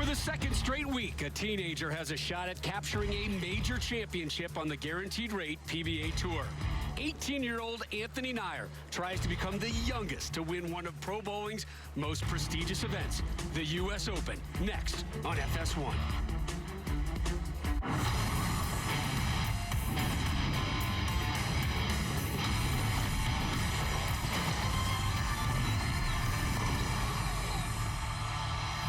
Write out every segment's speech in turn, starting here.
For the second straight week, a teenager has a shot at capturing a major championship on the guaranteed rate PBA Tour. 18-year-old Anthony Nyer tries to become the youngest to win one of pro bowling's most prestigious events, the US Open, next on FS1.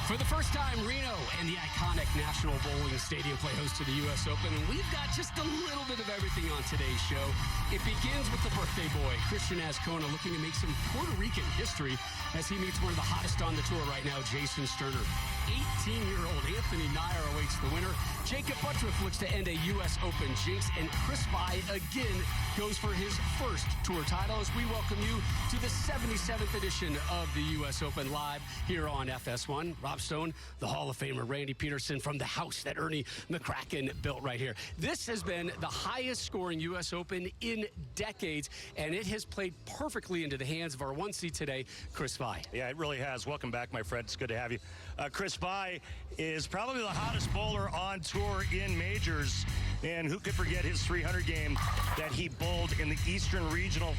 For the first time, Reno and the iconic National Bowling Stadium play host to the U.S. Open, and we've got just a little bit of everything on today's show. It begins with the birthday boy, Christian Azcona, looking to make some Puerto Rican history as he meets one of the hottest on the tour right now, Jason Sterner. 18-year-old Anthony Nyer awaits the winner. Jacob Buttriff looks to end a U.S. Open jinx, and Chris Vai again goes for his first tour title as we welcome you to the 77th edition of the U.S. Open live here on FS1. Rob Stone, the Hall of Famer Randy Peterson from the house that Ernie McCracken built right here. This has been the highest scoring U.S. Open in decades, and it has played perfectly into the hands of our one seed today, Chris Vai. Yeah, it really has. Welcome back, my friend. It's good to have you. Chris Vai is probably the hottest bowler on tour in majors, and who could forget his 300 game that he bowled in the Eastern Regional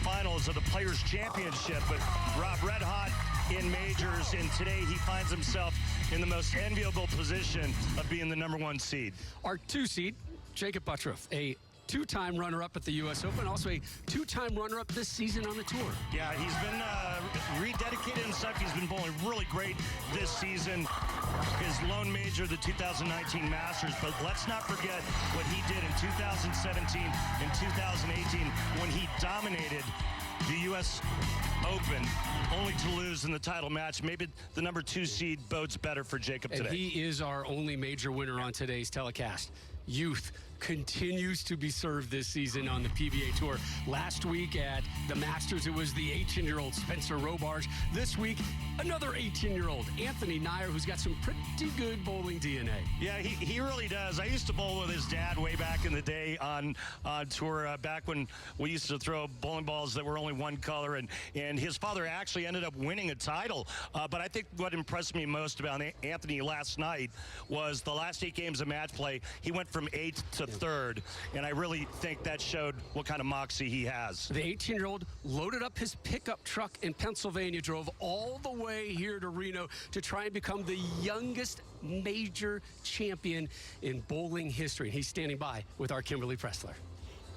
Finals of the Players' Championship. But Rob, red hot in majors, and today he finds himself in the most enviable position of being the #1 seed. Our 2 seed, Jacob Buttriff, a 2-time runner-up at the U.S. Open, also a 2-time runner-up this season on the tour. Yeah, he's been rededicated himself. He's been bowling really great this season. His lone major, the 2019 Masters, but let's not forget what he did in 2017 and 2018 when he dominated the U.S. Open, only to lose in the title match. Maybe the #2 seed bodes better for Jacob today. And he is our only major winner on today's telecast. Youth continues to be served this season on the PBA Tour. Last week at the Masters, it was the 18-year-old Spencer Robarge. This week, another 18-year-old, Anthony Nyer, who's got some pretty good bowling DNA. Yeah, he really does. I used to bowl with his dad way back in the day on tour, back when we used to throw bowling balls that were only one color, and his father actually ended up winning a title. But I think what impressed me most about Anthony last night was the last 8 games of match play, he went from 8th to 3rd, and I really think that showed what kind of moxie he has. The 18-year-old loaded up his pickup truck in Pennsylvania, drove all the way here to Reno to try and become the youngest major champion in bowling history. And he's standing by with our Kimberly Pressler.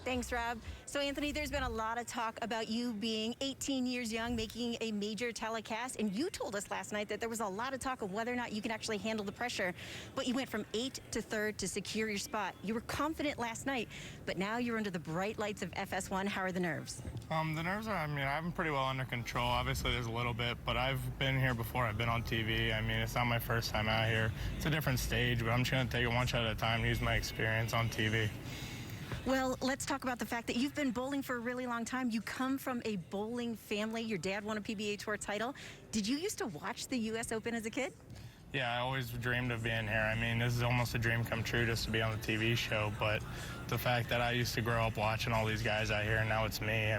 Thanks, Rob. So, Anthony, there's been a lot of talk about you being 18 years young, making a major telecast, and you told us last night that there was a lot of talk of whether or not you can actually handle the pressure, but you went from 8th to 3rd to secure your spot. You were confident last night, but now you're under the bright lights of FS1. How are the nerves? The nerves are, I'm pretty well under control. Obviously, there's a little bit, but I've been here before. I've been on TV. It's not my first time out here. It's a different stage, but I'm just going to take it one shot at a time and use my experience on TV. Well, let's talk about the fact that you've been bowling for a really long time. You come from a bowling family. Your dad won a PBA Tour title. Did you used to watch the U.S. Open as a kid? Yeah, I always dreamed of being here. This is almost a dream come true just to be on the TV show, but the fact that I used to grow up watching all these guys out here and now it's me,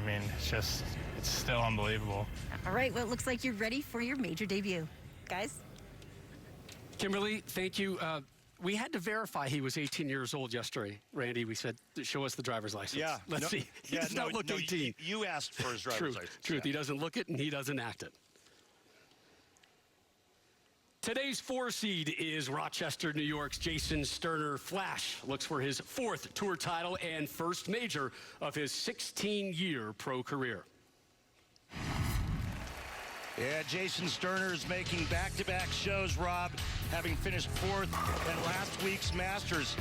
it's still unbelievable. All right, well, it looks like you're ready for your major debut. Guys? Kimberly, thank you. We had to verify he was 18 years old yesterday. Randy, we said, show us the driver's license. Yeah. Let's see. He does not look 18. You asked for his driver's license. Truth. Yeah. He doesn't look it, and he doesn't act it. Today's 4 seed is Rochester, New York's Jason Sterner. Flash looks for his 4th tour title and first major of his 16-year pro career. Yeah, Jason Sterner is making back-to-back shows, Rob, having finished 4th at last week's Masters.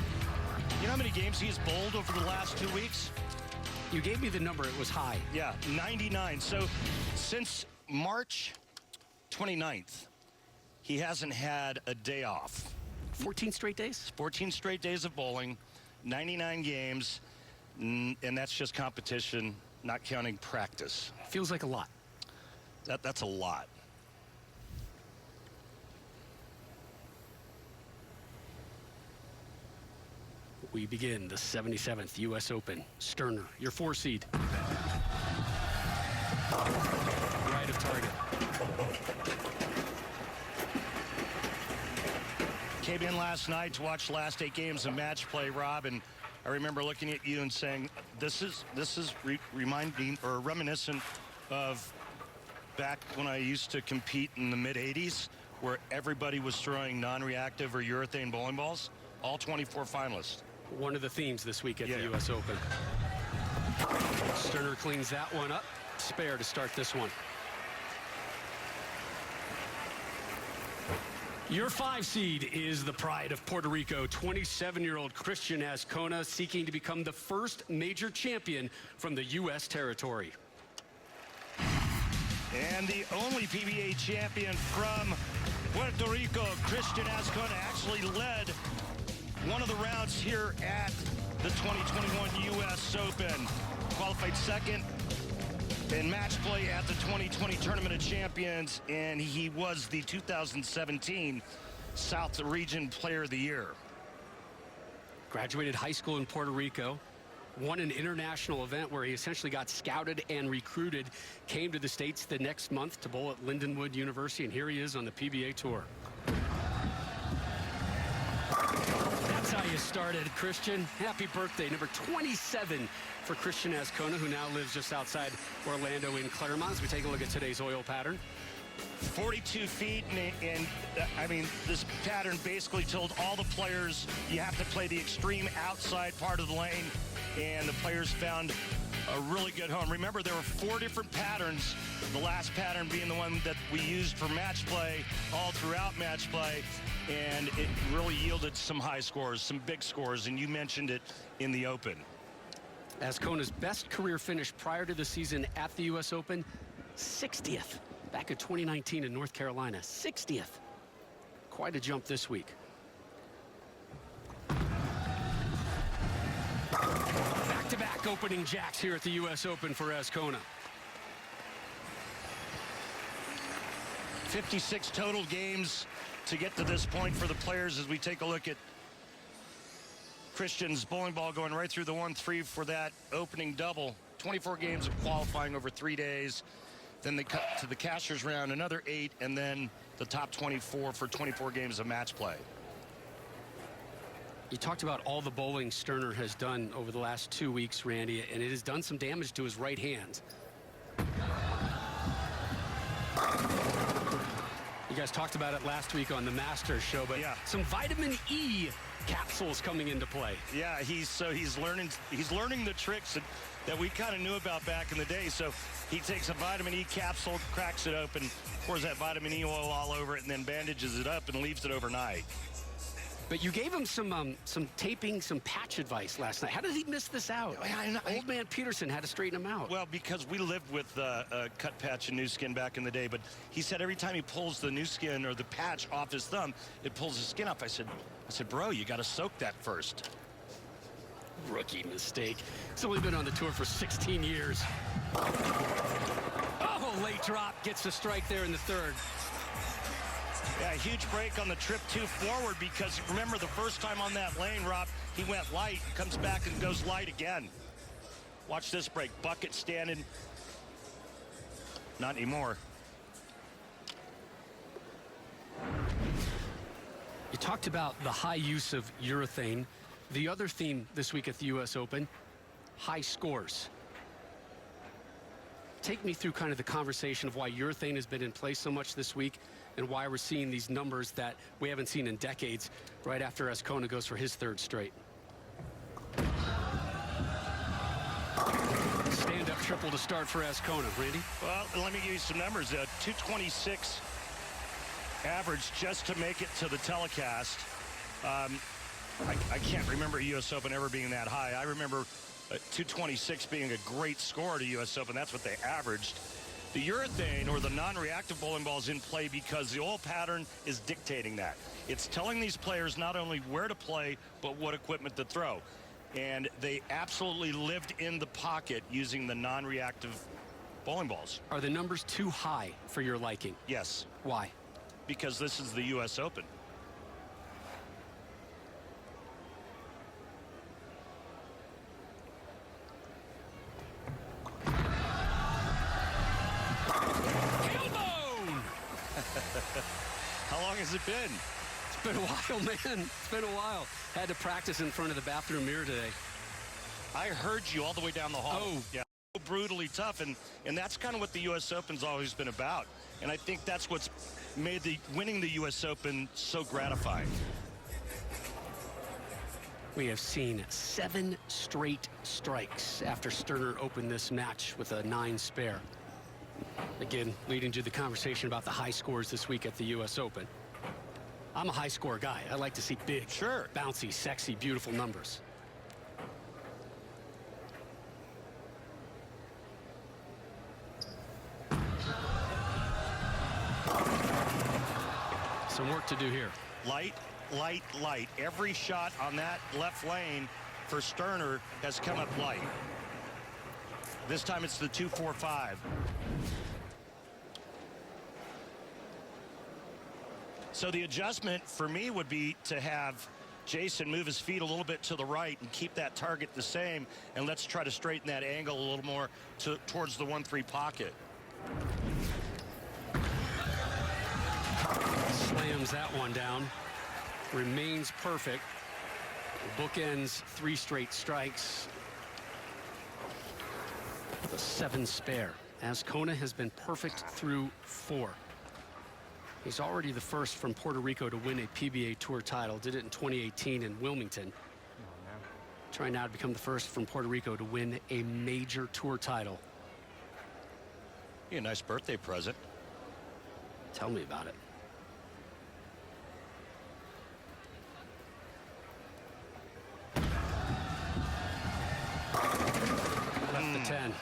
You know how many games he's bowled over the last 2 weeks? You gave me the number. It was high. Yeah, 99. So since March 29th, he hasn't had a day off. 14 straight days? 14 straight days of bowling, 99 games, and that's just competition, not counting practice. Feels like a lot. That's a lot. We begin the 77th U.S. Open. Sterner, your 4 seed. Right of target. Came in last night to watch the last 8 games of match play, Rob, and I remember looking at you and saying, this is reminding or reminiscent of back when I used to compete in the mid-'80s, where everybody was throwing non-reactive or urethane bowling balls, all 24 finalists. One of the themes this week at the U.S. Open. Sterner cleans that one up. Spare to start this one. Your 5 seed is the pride of Puerto Rico, 27-year-old Christian Azcona, seeking to become the first major champion from the U.S. territory. And the only PBA champion from Puerto Rico, Christian Azcona, actually led one of the rounds here at the 2021 U.S. Open. Qualified second in match play at the 2020 Tournament of Champions, and he was the 2017 South Region Player of the Year. Graduated high school in Puerto Rico, won an international event where he essentially got scouted and recruited, came to the States the next month to bowl at Lindenwood University, and here he is on the PBA Tour. That's how you started, Christian. Happy birthday, number 27 for Christian Azcona, who now lives just outside Orlando in Claremont, as we take a look at today's oil pattern. 42 feet, and I mean, this pattern basically told all the players you have to play the extreme outside part of the lane, and the players found a really good home. Remember, there were 4 different patterns, the last pattern being the one that we used for match play all throughout match play, and it really yielded some high scores, some big scores, and you mentioned it in the Open. Azcona's best career finish prior to the season at the U.S. Open, 60th. Back in 2019 in North Carolina, 60th. Quite a jump this week. Back-to-back opening jacks here at the U.S. Open for Azcona. 56 total games to get to this point for the players as we take a look at Christian's bowling ball going right through the 1-3 for that opening double. 24 games of qualifying over 3 days. Then they cut to the cashier's round, another 8, and then the top 24 for 24 games of match play. You talked about all the bowling Sterner has done over the last 2 weeks, Randy, and it has done some damage to his right hand. You guys talked about it last week on the Masters show, but some vitamin E capsules coming into play. Yeah, he's learning the tricks that we kind of knew about back in the day. So he takes a vitamin E capsule, cracks it open, pours that vitamin E oil all over it, and then bandages it up and leaves it overnight. But you gave him some taping, some patch advice last night. How did he miss this out? Old man Peterson had to straighten him out. Well, because we lived with cut patch and new skin back in the day, but he said every time he pulls the new skin or the patch off his thumb, it pulls his skin up. I said, bro, you got to soak that first. Rookie mistake. He's only been on the tour for 16 years. Oh, late drop. Gets the strike there in the third. Yeah, huge break on the trip two forward, because remember the first time on that lane, Rob, he went light, comes back and goes light again. Watch this break. Bucket standing. Not anymore. You talked about the high use of urethane. The other theme this week at the U.S. Open, high scores. Take me through kind of the conversation of why urethane has been in place so much this week and why we're seeing these numbers that we haven't seen in decades right after Azcona goes for his third straight. Stand-up triple to start for Azcona. Randy? Well, let me give you some numbers. 226 average just to make it to the telecast. I can't remember a U.S. Open ever being that high. I remember 226 being a great score at a U.S. Open. That's what they averaged. The urethane, or the non-reactive bowling ball, is in play because the oil pattern is dictating that. It's telling these players not only where to play, but what equipment to throw. And they absolutely lived in the pocket using the non-reactive bowling balls. Are the numbers too high for your liking? Yes. Why? Because this is the U.S. Open. Tailbone! How long has it been? It's been a while, man. It's been a while. Had to practice in front of the bathroom mirror today. I heard you all the way down the hall. Oh. Yeah. Brutally tough, and that's kind of what the U.S. Open's always been about. And I think that's what's made winning the U.S. Open so gratifying. We have seen 7 straight strikes after Sterner opened this match with a 9 spare. Again, leading to the conversation about the high scores this week at the U.S. Open. I'm a high score guy. I like to see big, sure, bouncy, sexy, beautiful numbers. Some work to do here. Light, light, light. Every shot on that left lane for Sterner has come up light. This time it's the 2-4-5. So the adjustment for me would be to have Jason move his feet a little bit to the right and keep that target the same, and let's try to straighten that angle a little more towards the 1-3 pocket. Slams that one down. Remains perfect. Bookends 3 straight strikes. The 7 spare. Azcona has been perfect through 4. He's already the first from Puerto Rico to win a PBA Tour title. Did it in 2018 in Wilmington. Trying now to become the first from Puerto Rico to win a major tour title. Yeah, nice birthday present. Tell me about it. Left the 10.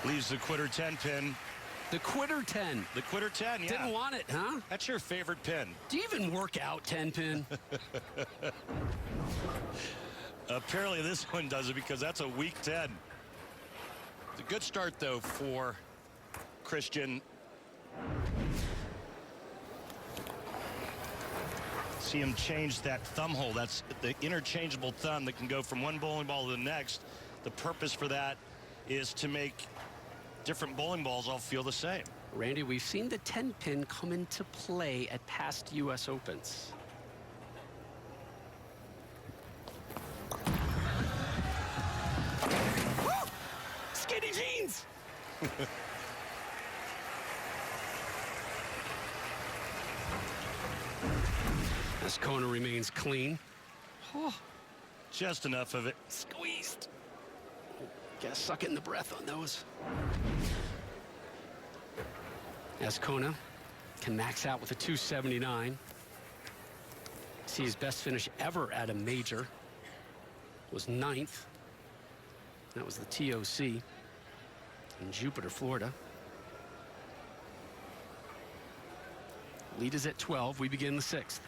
Leaves the quitter 10 pin. The quitter 10. The quitter 10, yeah. Didn't want it, huh? That's your favorite pin. Do you even work out 10 pin? Apparently this one does it because that's a weak 10. It's a good start, though, for Christian. See him change that thumb hole. That's the interchangeable thumb that can go from one bowling ball to the next. The purpose for that is to make different bowling balls all feel the same. Randy, we've seen the 10 pin come into play at past U.S. Opens. Woo! Skinny jeans! Azcona remains clean. Oh, just enough of it. Squeezed. Gotta suck in the breath on those. Azcona can max out with a 279. See his best finish ever at a major was 9th. That was the TOC in Jupiter, Florida. Lead is at 12. We begin the 6th.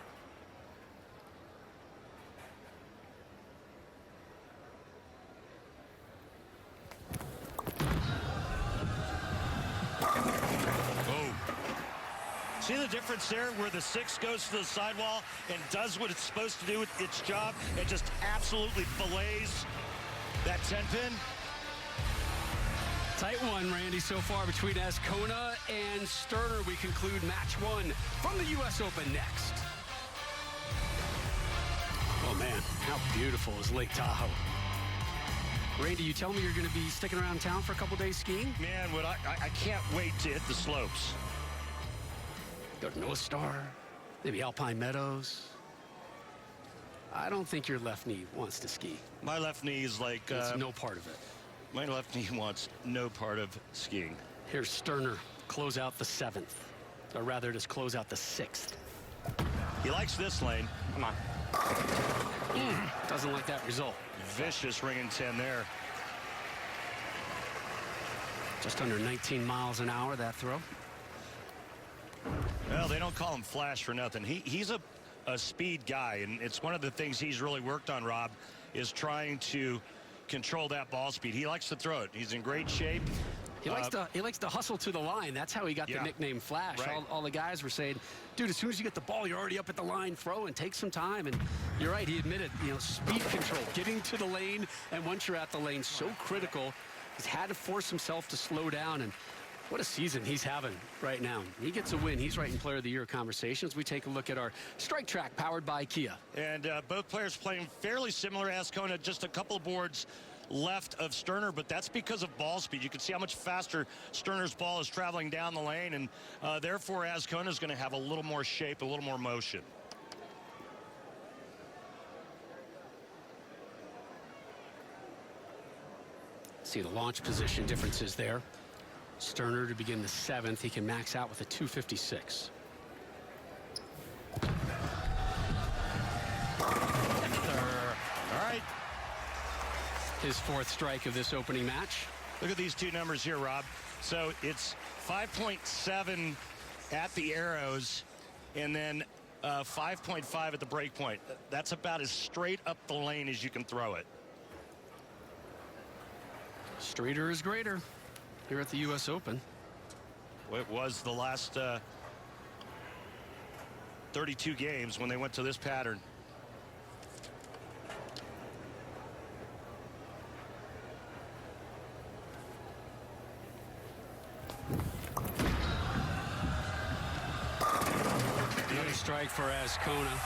See the difference there where the 6 goes to the sidewall and does what it's supposed to do with its job and just absolutely fillets that 10 pin? Tight one, Randy, so far between Azcona and Sterner. We conclude match 1 from the U.S. Open next. Oh, man, how beautiful is Lake Tahoe? Randy, you tell me you're going to be sticking around town for a couple days skiing? Man, what I can't wait to hit the slopes. Go to North Star, maybe Alpine Meadows. I don't think your left knee wants to ski. My left knee is like... it's no part of it. My left knee wants no part of skiing. Here's Sterner, close out the 7th. Or rather, just close out the 6th. He likes this lane. Come on. Doesn't like that result. Vicious ringing 10 there. Just under 19 miles an hour, that throw. Well, they don't call him Flash for nothing. He's a speed guy, and it's one of the things he's really worked on, Rob, is trying to control that ball speed. He likes to throw it. He's in great shape. He likes to hustle to the line. That's how he got the nickname Flash. Right. All the guys were saying, dude, as soon as you get the ball, you're already up at the line throwing. Take some time. And you're right. He admitted, speed control, getting to the lane. And once you're at the lane, so critical. He's had to force himself to slow down. And What a season he's having right now. He gets a win. He's right in Player of the Year conversations. We take a look at our Strike Track powered by Kia. And both players playing fairly similar. Ascona just a couple of boards left of Sterner, but that's because of ball speed. You can see how much faster Sterner's ball is traveling down the lane, and therefore Ascona is going to have a little more shape, a little more motion. See the launch position differences there. Sterner to begin the 7th. He can max out with a 256. All right. His 4th strike of this opening match. Look at these two numbers here, Rob. So it's 5.7 at the arrows and then 5.5 at the break point. That's about as straight up the lane as you can throw it. Straighter is greater here at the US Open. Well, it was the last 32 games when they went to this pattern. Another strike for Ascona.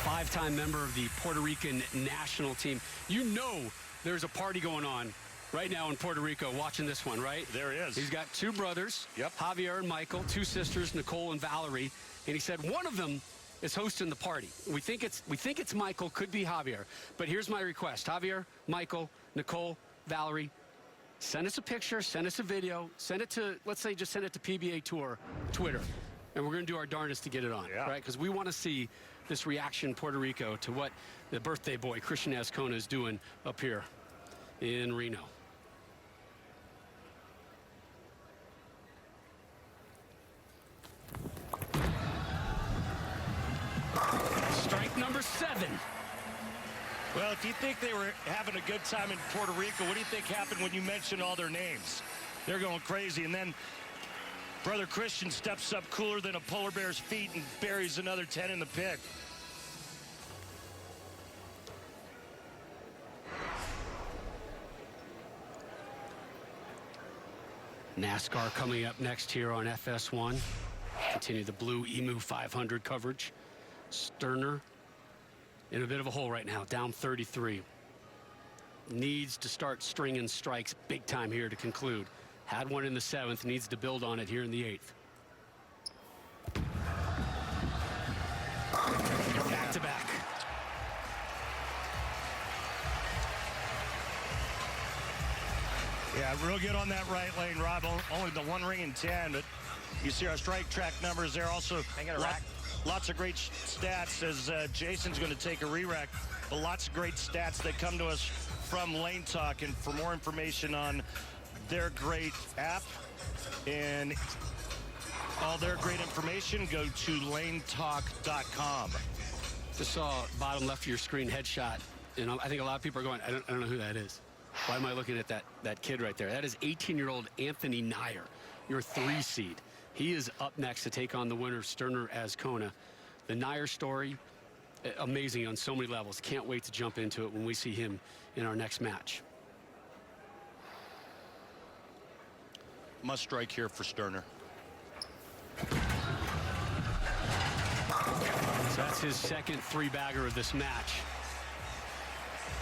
5-time member of the Puerto Rican national team. You know there's a party going on right now in Puerto Rico watching this one, right? There is. He's got 2 brothers, Yep. Javier and Michael, 2 sisters, Nicole and Valerie, and he said one of them is hosting the party. We think it's Michael, could be Javier, but here's my request. Javier, Michael, Nicole, Valerie, send us a picture, send us a video, send it to, let's say, just send it to PBA Tour Twitter, and we're going to do our darndest to get it on, right? Because we want to see this reaction in Puerto Rico to what the birthday boy, Christian Ascona, is doing up here in Reno. Strike number 7. Well, if you think they were having a good time in Puerto Rico, what do you think happened when you mentioned all their names? They're going crazy. And then brother Christian steps up cooler than a polar bear's feet and buries another 10 in the pick. NASCAR coming up next here on FS1. Continue the blue Emu 500 coverage. Sterner in a bit of a hole right now, down 33. Needs to start stringing strikes big time here to conclude. Had one in the 7th, needs to build on it here in the 8th. Back to back. Yeah, real good on that right lane, Rob. Only the 1 ring and 10, but you see our strike track numbers there. Also, lots of great stats as Jason's going to take a re-rack, but lots of great stats that come to us from Lane Talk. And for more information on their great app and all their great information, go to lanetalk.com. Just saw bottom left of your screen headshot, and I think a lot of people are going, I don't know who that is. Why am I looking at that kid right there? That is 18-year-old Anthony Nyer, your 3 seed. He is up next to take on the winner, Sterner Ascona. The Nyer story, amazing on so many levels. Can't wait to jump into it when we see him in our next match. Must strike here for Sterner. So that's his second 3-bagger of this match.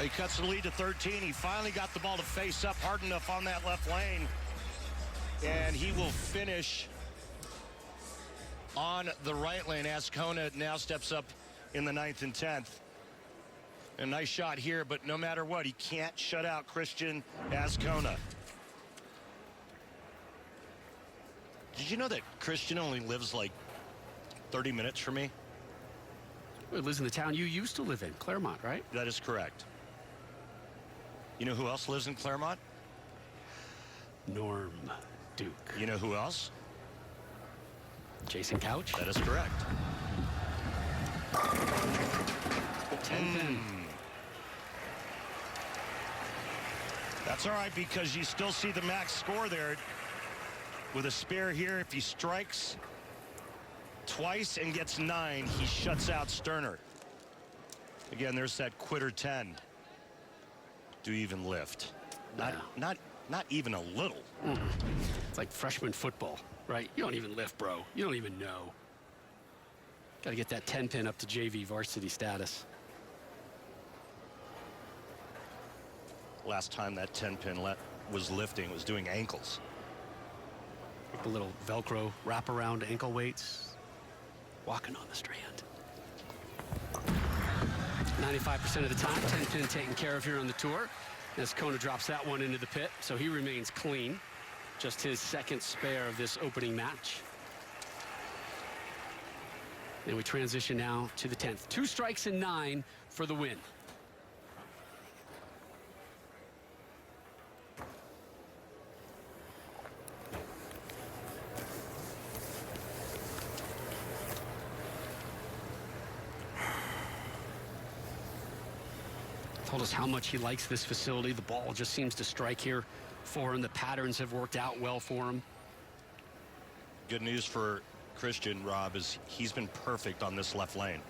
He cuts the lead to 13. He finally got the ball to face up hard enough on that left lane. And he will finish on the right lane. Ascona now steps up in the 9th and 10th. A nice shot here, but no matter what, he can't shut out Christian Ascona. Did you know that Christian only lives like 30 minutes from me? Well, he lives in the town you used to live in, Claremont, right? That is correct. You know who else lives in Claremont? Norm Duke. You know who else? Jason Couch. That is correct. 10-10. That's all right, because you still see the max score there. With a spare here, if he strikes twice and gets 9, he shuts out Sterner. Again, there's that quitter 10. Do you even lift? Not Not even a little. It's like freshman football, right? You don't even lift, bro. You don't even know. Got to get that 10-pin up to JV varsity status. Last time that 10-pin was lifting was doing ankles. A little Velcro wraparound ankle weights. Walking on the strand. 95% of the time, 10-pin taken care of here on the tour. As Kona drops that one into the pit, so he remains clean. Just his second spare of this opening match. And we transition now to the 10th. 2 strikes and 9 for the win. Told us how much he likes this facility. The ball just seems to strike here for him. The patterns have worked out well for him. Good news for Christian, Rob, is he's been perfect on this left lane.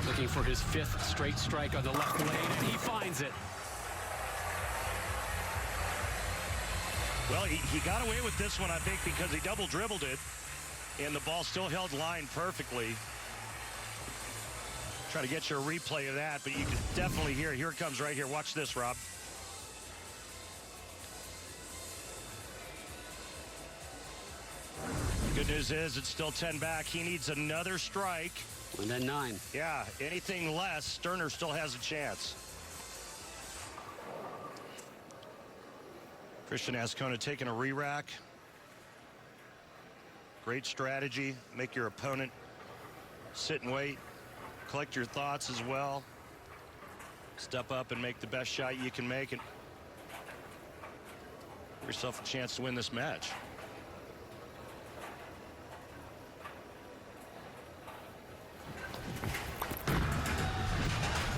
Looking for his 5th straight strike on the left lane, and he finds it. Well, he got away with this one, I think, because he double dribbled it, and the ball still held line perfectly. Try to get you a replay of that, but you can definitely hear it. Here it comes right here. Watch this, Rob. Good news is it's still 10 back. He needs another strike. And then 9. Yeah, anything less, Sterner still has a chance. Christian Azcona taking a re-rack. Great strategy. Make your opponent sit and wait. Collect your thoughts as well. Step up and make the best shot you can make, and give yourself a chance to win this match.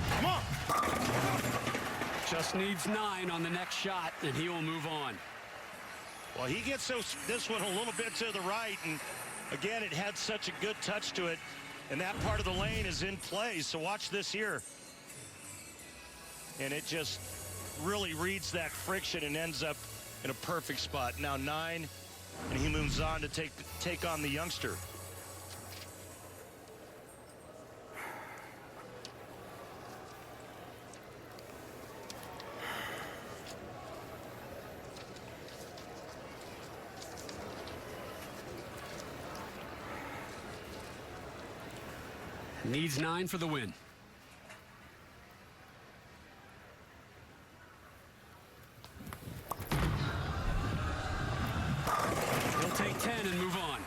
Come on. Just needs 9 on the next shot, and he will move on. Well, he gets this one a little bit to the right, and again, it had such a good touch to it, and that part of the lane is in play, so watch this here. And it just really reads that friction and ends up in a perfect spot. Now 9, and he moves on to take on the youngster. Needs 9 for the win. He'll take 10 and move on.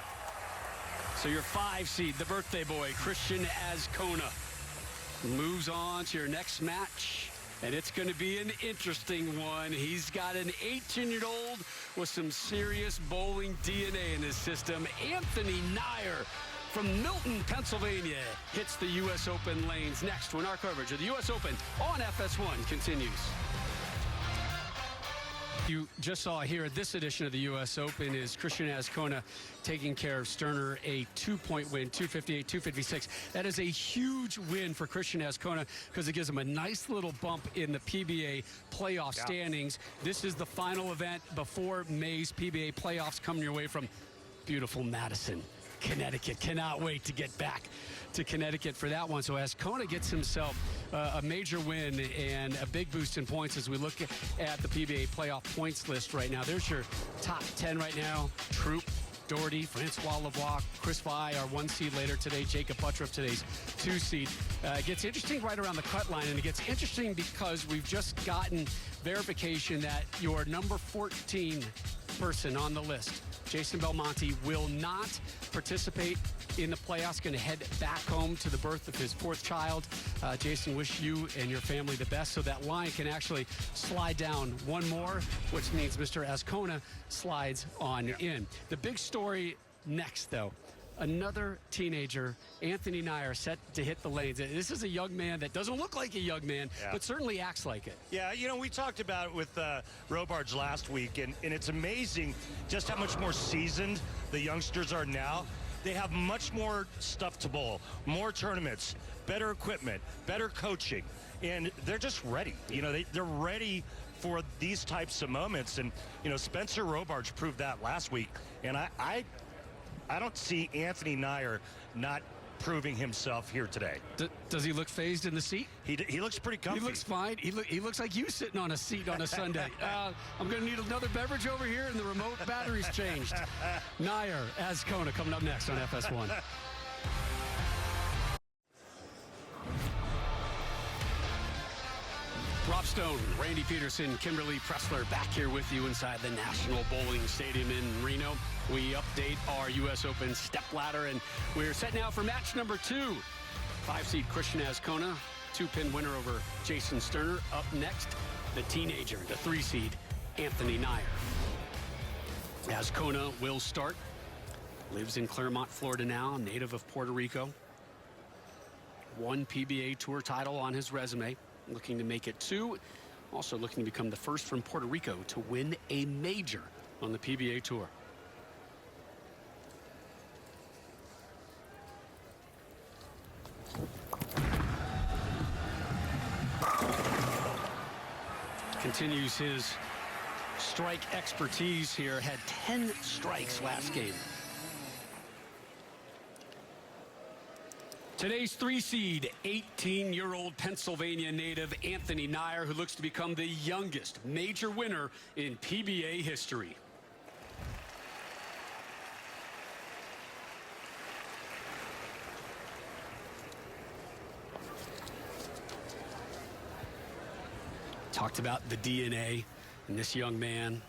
So your 5 seed, the birthday boy, Christian Azcona, moves on to your next match. And it's going to be an interesting one. He's got an 18-year-old with some serious bowling DNA in his system. Anthony Nyer from Milton, Pennsylvania, hits the U.S. Open lanes next when our coverage of the U.S. Open on FS1 continues. You just saw here at this edition of the U.S. Open is Christian Azcona taking care of Sterner, a 2-point win, 258-256. That is a huge win for Christian Azcona because it gives him a nice little bump in the PBA playoff standings. This is the final event before May's PBA playoffs coming your way from beautiful Madison, Connecticut. Cannot wait to get back to Connecticut for that one. So Azcona gets himself a major win and a big boost in points as we look at the PBA playoff points list right now. There's your top 10 right now. Troop, Doherty, Francois Lavoie, Chris Vi, our 1 seed later today, Jacob Buttriff, today's 2 seed. It gets interesting right around the cut line, and it gets interesting because we've just gotten verification that your number 14 person on the list, Jason Belmonte, will not participate in the playoffs, going to head back home to the birth of his 4th child. Jason, wish you and your family the best, so that line can actually slide down one more, which means Mr. Azcona slides on in. The big story next, though, another teenager, Anthony Nyer, set to hit the lanes. This is a young man that doesn't look like a young man, but certainly acts like it. Yeah, you know, we talked about it with Robards last week, and it's amazing just how much more seasoned the youngsters are now. They have much more stuff to bowl, more tournaments, better equipment, better coaching, and they're just ready. You know, they're ready for these types of moments. And, you know, Spencer Robarch proved that last week. And I don't see Anthony Nair not proving himself here today. Does he look phased in the seat? He looks pretty comfy. He looks fine. He looks like you sitting on a seat on a Sunday. I'm going to need another beverage over here, and the remote battery's changed. Nair as Kona coming up next on FS1. Rob Stone, Randy Peterson, Kimberly Pressler back here with you inside the National Bowling Stadium in Reno. We update our U.S. Open stepladder, and we're set now for match number 2. 5-seed Christian Azcona, 2-pin winner over Jason Sterner. Up next, the teenager, the 3-seed Anthony Nair. Azcona will start. Lives in Claremont, Florida now, native of Puerto Rico. 1 PBA Tour title on his resume. Looking to make it 2. Also looking to become the first from Puerto Rico to win a major on the PBA Tour. Continues his strike expertise here. Had 10 strikes last game. Today's 3-seed, 18-year-old Pennsylvania native Anthony Nair, who looks to become the youngest major winner in PBA history. Talked about the DNA in this young man.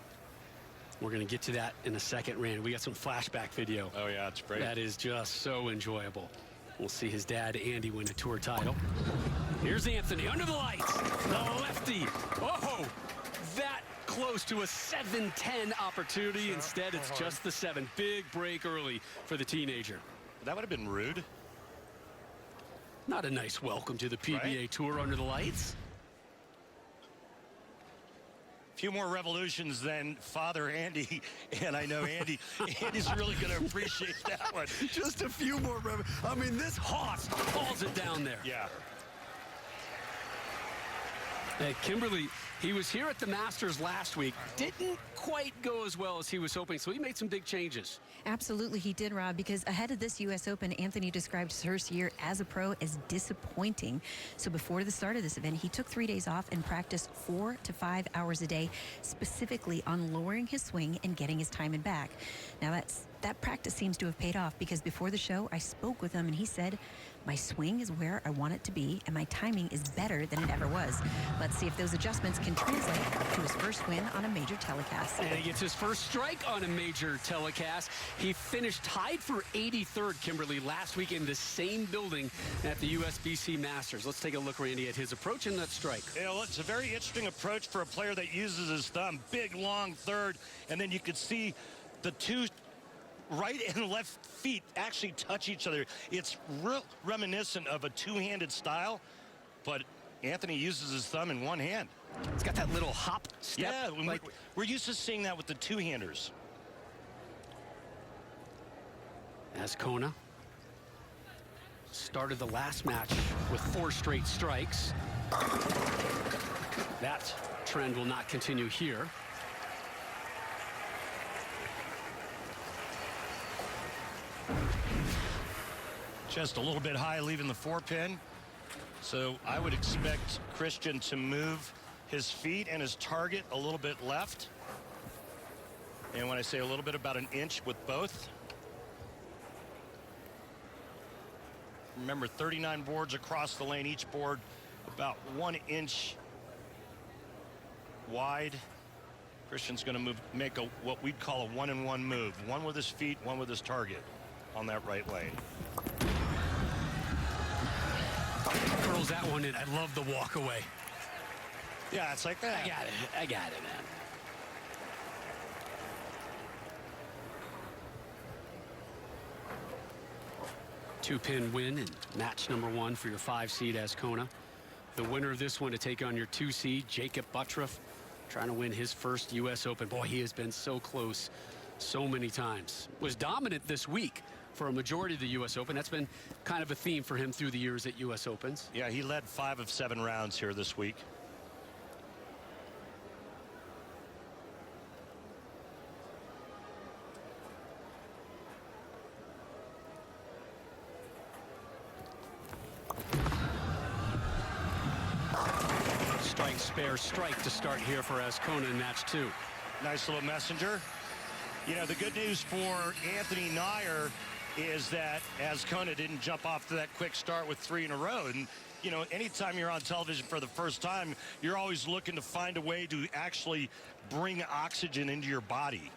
We're going to get to that in a second, Randy. We got some flashback video. Oh, yeah, it's great. That is just so enjoyable. We'll see his dad, Andy, win a tour title. Here's Anthony under the lights. The lefty. Oh, that close to a 7-10 opportunity. Instead, it's just the 7. Big break early for the teenager. That would have been rude. Not a nice welcome to the PBA Tour under the lights. Few more revolutions than Father Andy, and I know Andy's really going to appreciate that one. Just a few more I mean, this hoss hauls it down there. Yeah. Hey, Kimberly, he was here at the Masters last week. Didn't quite go as well as he was hoping, so he made some big changes. Absolutely, he did, Rob, because ahead of this U.S. Open, Anthony described his first year as a pro as disappointing. So before the start of this event, he took 3 days off and practiced 4 to 5 hours a day, specifically on lowering his swing and getting his timing back. Now, that practice seems to have paid off, because before the show, I spoke with him, and he said, my swing is where I want it to be, and my timing is better than it ever was. Let's see if those adjustments can translate to his first win on a major telecast. And he gets his first strike on a major telecast. He finished tied for 83rd, Kimberly, last week in the same building at the USBC Masters. Let's take a look, Randy, at his approach in that strike. You know, it's a very interesting approach for a player that uses his thumb. Big, long third, and then you could see the two right and left feet actually touch each other. It's real reminiscent of a two-handed style, but Anthony uses his thumb in one hand. It's got that little hop step. Yeah, like, we're used to seeing that with the two-handers. Azcona started the last match with 4 straight strikes. That trend will not continue here. Just a little bit high, leaving the 4-pin. So I would expect Christian to move his feet and his target a little bit left. And when I say a little bit, about an inch with both. Remember, 39 boards across the lane, each board about 1 inch wide. Christian's going to make what we'd call a 1-and-1 move. One with his feet, one with his target on that right lane. Curls that one in. I love the walk away. Yeah, it's like that. I got it, man. Two-pin win in match number 1 for your 5-seed Azcona. The winner of this one to take on your 2-seed, Jacob Buttroff, trying to win his first U.S. Open. Boy, he has been so close so many times. Was dominant this week for a majority of the U.S. Open. That's been kind of a theme for him through the years at U.S. Opens. Yeah, he led 5 of 7 rounds here this week. Strike, spare, strike to start here for Azcona in match 2. Nice little messenger. You know, the good news for Anthony Nair is that Azcona didn't jump off to that quick start with 3 in a row. And, you know, anytime you're on television for the first time, you're always looking to find a way to actually bring oxygen into your body.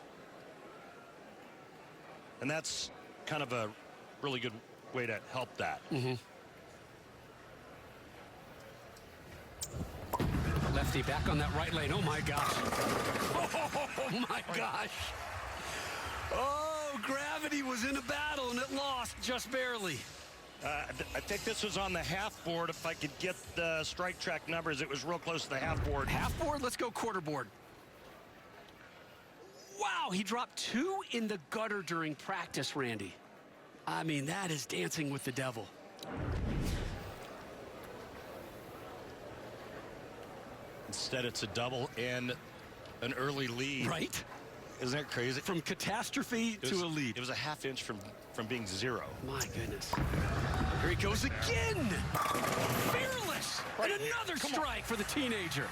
And that's kind of a really good way to help that. Lefty back on that right lane. Oh, my gosh. Oh, my gosh. Oh, gravity was in a battle, and it lost just barely. I think this was on the half board. If I could get the strike track numbers, it was real close to the half board. Half board? Let's go quarter board. Wow, he dropped 2 in the gutter during practice, Randy. I mean, that is dancing with the devil. Instead, it's a double and an early lead. Right? Isn't that crazy? From catastrophe to a lead. It was a half inch from being 0. My goodness. Here he goes again. Fearless. And another strike for the teenager.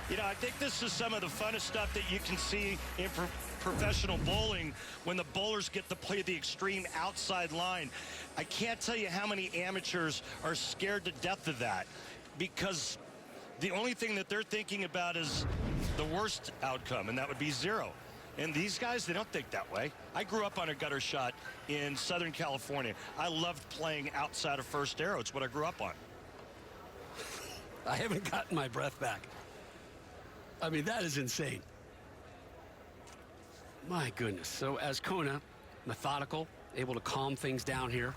You know, I think this is some of the funnest stuff that you can see in professional bowling when the bowlers get to play the extreme outside line. I can't tell you how many amateurs are scared to death of that, because the only thing that they're thinking about is the worst outcome, and that would be 0. And these guys, they don't think that way. I grew up on a gutter shot in Southern California. I loved playing outside of first arrow. It's what I grew up on. I haven't gotten my breath back. I mean, that is insane. My goodness. So Azcona, methodical, able to calm things down here.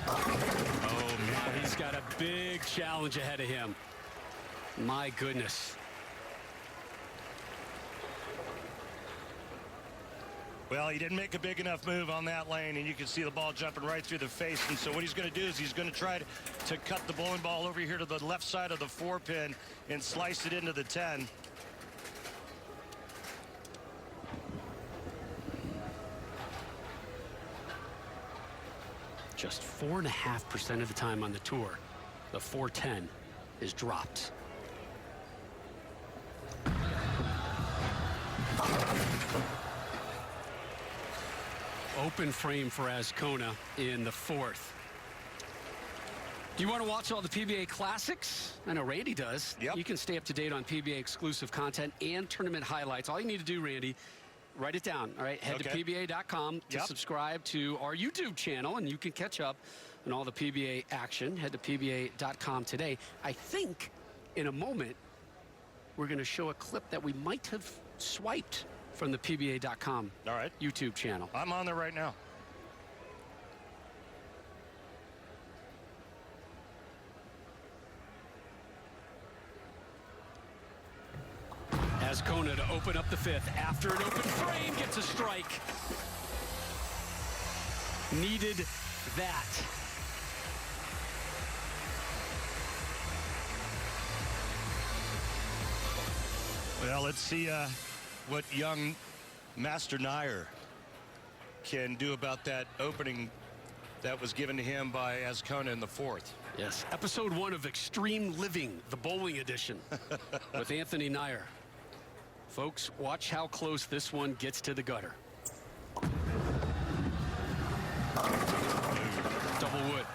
Oh, man, he's got a big challenge ahead of him. My goodness. Well, he didn't make a big enough move on that lane, and you can see the ball jumping right through the face. And so what he's going to do is he's going to try to cut the bowling ball over here to the left side of the 4-pin and slice it into the 10. Just 4.5% of the time on the tour, the 410 is dropped. Open frame for Azcona in the 4th. Do you want to watch all the PBA Classics? I know Randy does. Yep. You can stay up to date on PBA exclusive content and tournament highlights. All you need to do, Randy, write it down, all right? Head to PBA.com to subscribe to our YouTube channel, and you can catch up on all the PBA action. Head to PBA.com today. I think in a moment we're going to show a clip that we might have swiped from the PBA.com YouTube channel. I'm on there right now. Azcona to open up the 5th. After an open frame, gets a strike. Needed that. Well, let's see what young Master Nair can do about that opening that was given to him by Azcona in the 4th. Yes, episode 1 of Extreme Living, the bowling edition, with Anthony Nair. Folks, watch how close this one gets to the gutter. Double wood.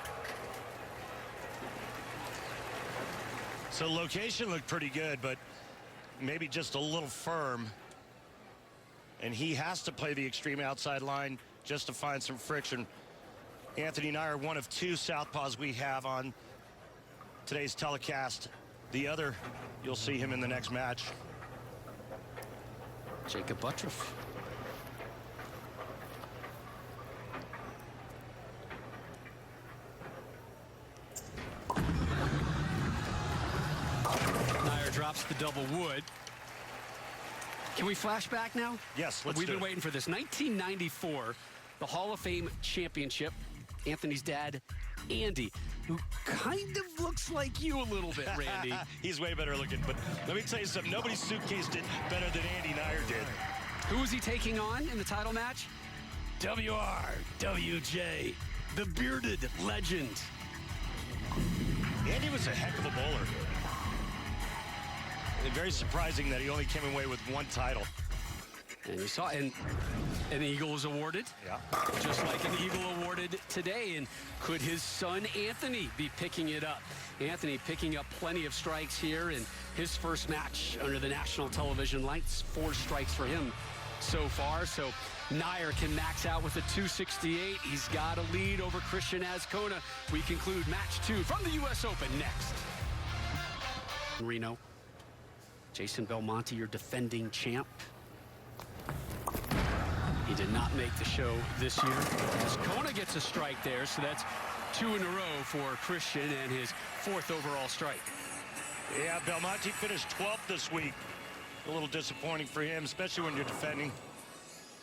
So location looked pretty good, but maybe just a little firm. And he has to play the extreme outside line just to find some friction. Anthony Nair, one of 2 southpaws we have on today's telecast. The other, you'll see him in the next match. Jacob Buttriff. Nair drops the double wood. Can we flash back now? Yes, let's We've do been it. waiting for this. 1994, the Hall of Fame championship. Anthony's dad, Andy, who kind of looks like you a little bit, Randy. He's way better looking, but let me tell you something. Nobody suitcased it better than Andy Nair did. Who was he taking on in the title match? WJ, the bearded legend. Andy was a heck of a bowler. And very surprising that he only came away with one title. And you saw, and an Eagle was awarded. Yeah. Just like an Eagle awarded today. And could his son, Anthony, be picking it up? Anthony picking up plenty of strikes here in his first match under the national television lights. 4 strikes for him so far. So Nair can max out with a 268. He's got a lead over Christian Azcona. We conclude match 2 from the US Open next. Reno, Jason Belmonte, your defending champ. He did not make the show this year. Azcona gets a strike there, so that's 2 in a row for Christian and his 4th overall strike. Yeah, Belmonte finished 12th this week. A little disappointing for him, especially when you're defending,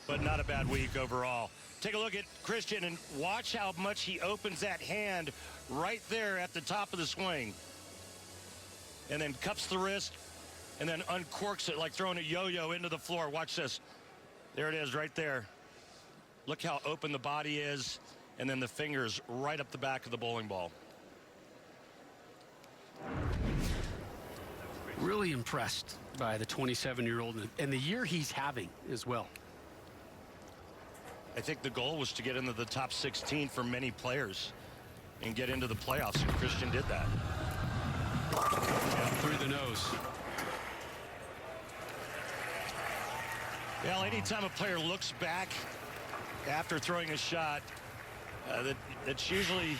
but not a bad week overall. Take a look at Christian and watch how much he opens that hand right there at the top of the swing. And then cups the wrist and then uncorks it like throwing a yo-yo into the floor. Watch this. There it is right there. Look how open the body is, and then the fingers right up the back of the bowling ball. Really impressed by the 27-year-old and the year he's having as well. I think the goal was to get into the top 16 for many players and get into the playoffs, and Christian did that. Yeah, through the nose. Well, anytime a player looks back after throwing a shot, that's usually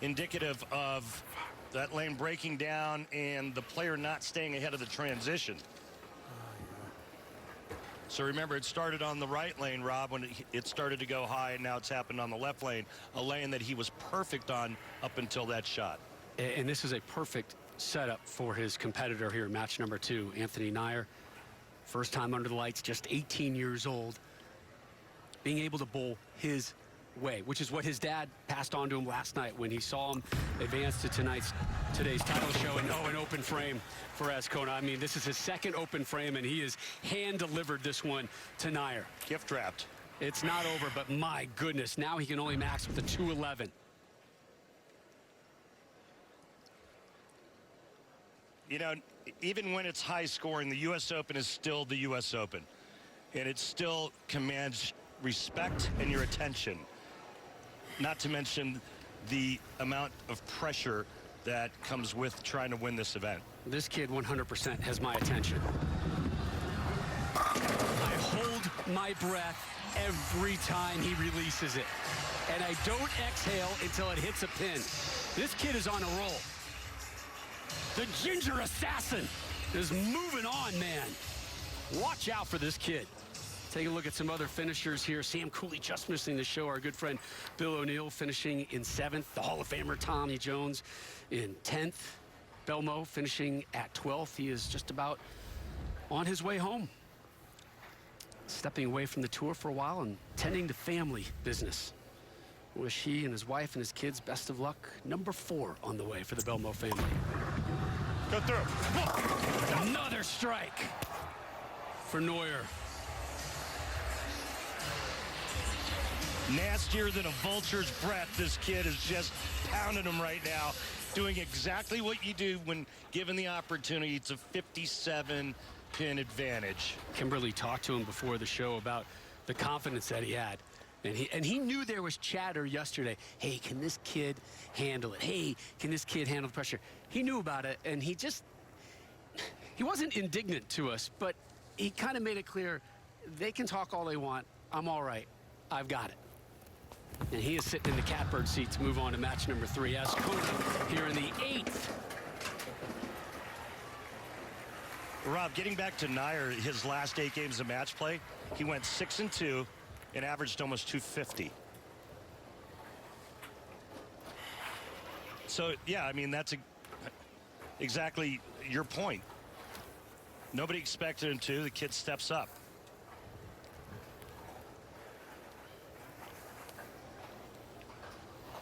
indicative of that lane breaking down and the player not staying ahead of the transition. So remember, it started on the right lane, Rob, when it started to go high, and now it's happened on the left lane, a lane that he was perfect on up until that shot. And this is a perfect setup for his competitor here in match number 2, Anthony Nair. First time under the lights, just 18 years old, being able to bowl his way, which is what his dad passed on to him last night when he saw him advance to today's title show. And an open frame for Azcona. I mean, this is his 2nd open frame, and he has hand-delivered this one to Nair. Gift wrapped. It's not over, but my goodness, now he can only max with a 211. You know, even when it's high scoring, the U.S. Open is still the U.S. Open. And it still commands respect and your attention. Not to mention the amount of pressure that comes with trying to win this event. This kid 100% has my attention. I hold my breath every time he releases it. And I don't exhale until it hits a pin. This kid is on a roll. The Ginger Assassin is moving on, man. Watch out for this kid. Take a look at some other finishers here. Sam Cooley just missing the show. Our good friend Bill O'Neill finishing in 7th. The Hall of Famer Tommy Jones in 10th. Belmo finishing at 12th. He is just about on his way home. Stepping away from the tour for a while and tending to family business. Wish he and his wife and his kids best of luck. Number 4 on the way for the Belmo family. Go through. Another strike for Neuer. Nastier than a vulture's breath. This kid is just pounding him right now, doing exactly what you do when given the opportunity. It's a 57-pin advantage. Kimberly talked to him before the show about the confidence that he had. And he knew there was chatter yesterday. Hey, can this kid handle it? Hey, can this kid handle the pressure? He knew about it, and he wasn't indignant to us, but he kind of made it clear, they can talk all they want. I'm all right. I've got it. And he is sitting in the catbird seat to move on to match number 3. Azcona here in the 8th. Rob, getting back to Nair, his last 8 games of match play, he went 6-2 and averaged almost 250. So, yeah, I mean, that's exactly your point. Nobody expected him to. The kid steps up.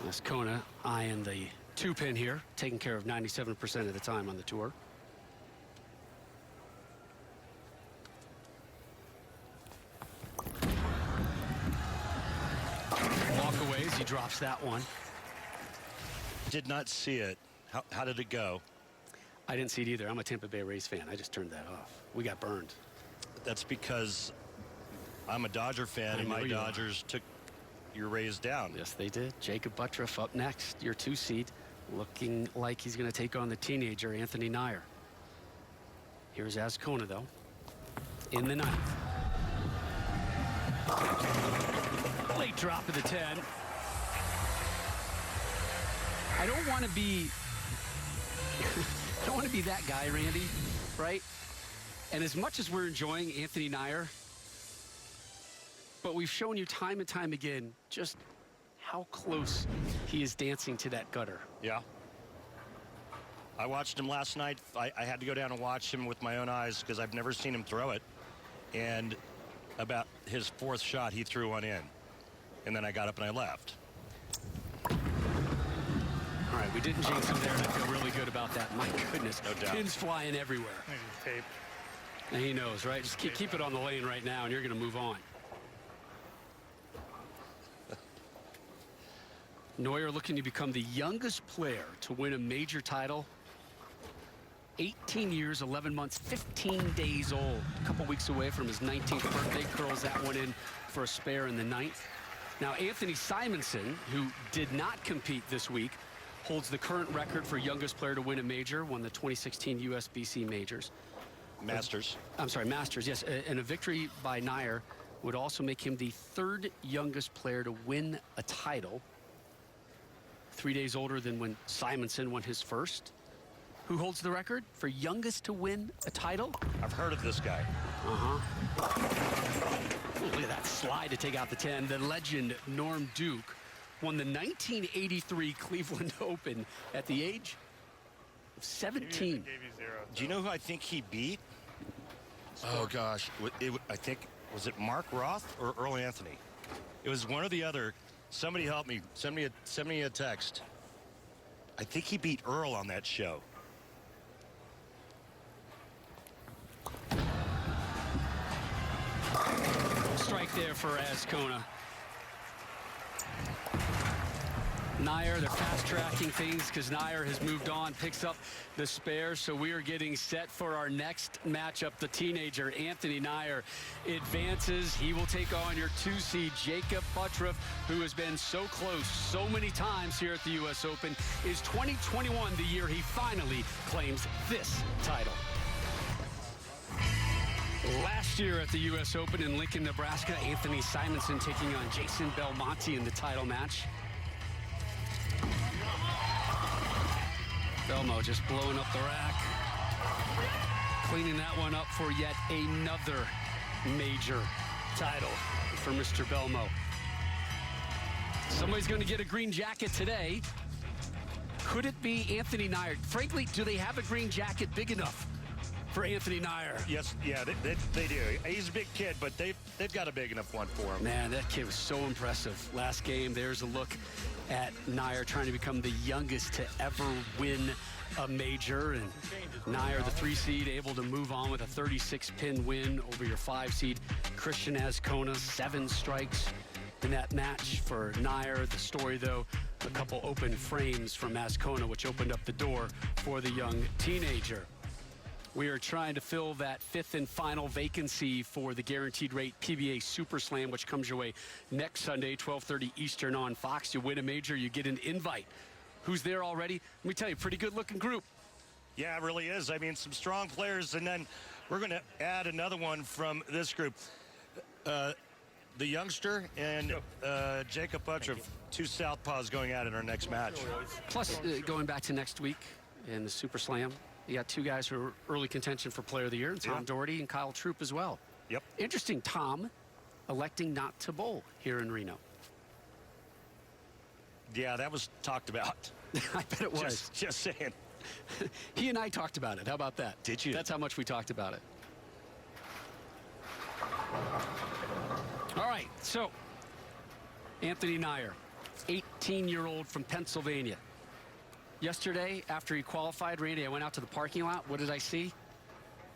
As Kona eyeing the 2-pin here, taking care of 97% of the time on the tour. Walkaways, he drops that one. Did not see it. How did it go? I didn't see it either. I'm a Tampa Bay Rays fan. I just turned that off. We got burned. That's because I'm a Dodger fan, and my Dodgers took your Rays down. Yes, they did. Jacob Buttriff up next, your 2 seed, looking like he's going to take on the teenager, Anthony Nyer. Here's Azcona, though, in the 9th. Late drop of the 10. I don't want to be that guy, Randy, right? And as much as we're enjoying Anthony Nyer, but we've shown you time and time again just how close he is dancing to that gutter. Yeah. I watched him last night. I had to go down and watch him with my own eyes because I've never seen him throw it. And about his 4th shot, he threw one in. And then I got up and I left. All right, we didn't jinx him there, and I feel really good about that. My goodness, no doubt. Pins flying everywhere. Maybe tape. And he knows, right? Just keep it on the lane right now, and you're going to move on. Neuer looking to become the youngest player to win a major title. 18 years, 11 months, 15 days old. A couple weeks away from his 19th birthday. Curls that one in for a spare in the 9th. Now, Anthony Simonson, who did not compete this week, holds the current record for youngest player to win a major, won the 2016 USBC majors. Masters. I'm sorry, Masters, yes. And a victory by Nyer would also make him the 3rd youngest player to win a title. 3 days older than when Simonson won his first. Who holds the record for youngest to win a title? I've heard of this guy. Ooh, look at that slide to take out the 10. The legend Norm Duke won the 1983 Cleveland Open at the age of 17. Do you know who I think he beat? Oh, gosh. I think, was it Mark Roth or Earl Anthony? It was one or the other. Somebody help me. Send me a text. I think he beat Earl on that show. Strike there for Azcona. Nyer, they're fast-tracking things because Nyer has moved on, picks up the spare, so we are getting set for our next matchup. The teenager, Anthony Nyer, advances. He will take on your 2 seed, Jacob Buttriff, who has been so close so many times here at the U.S. Open. Is 2021 the year he finally claims this title? Last year at the U.S. Open in Lincoln, Nebraska, Anthony Simonson taking on Jason Belmonte in the title match. Belmo just blowing up the rack. Cleaning that one up for yet another major title for Mr. Belmo. Somebody's going to get a green jacket today. Could it be Anthony Nyer? Frankly, do they have a green jacket big enough for Anthony Nyer? Yes, yeah, they do. He's a big kid, but they've got a big enough one for him. Man, that kid was so impressive. Last game, there's a look at Nyer trying to become the youngest to ever win a major. And Nyer, the 3 seed, able to move on with a 36-pin win over your 5 seed, Christian Azcona. 7 strikes in that match for Nyer. The story, though, a couple open frames from Azcona, which opened up the door for the young teenager. We are trying to fill that 5th and final vacancy for the guaranteed rate PBA Super Slam, which comes your way next Sunday, 12:30 Eastern on Fox. You win a major, you get an invite. Who's there already? Let me tell you, pretty good-looking group. Yeah, it really is. I mean, some strong players, and then we're going to add another one from this group. The youngster and Jacob Buttriff, 2 southpaws going at it in our next match. Plus, going back to next week in the Super Slam, you got 2 guys who are early contention for Player of the Year, Tom Doherty and Kyle Troop as well. Yep. Interesting, Tom electing not to bowl here in Reno. Yeah, that was talked about. I bet it was. Just saying. He and I talked about it. How about that? Did you? That's how much we talked about it. All right, so Anthony Nyer, 8 18-year-old from Pennsylvania. Yesterday, after he qualified, Randy, I went out to the parking lot. What did I see?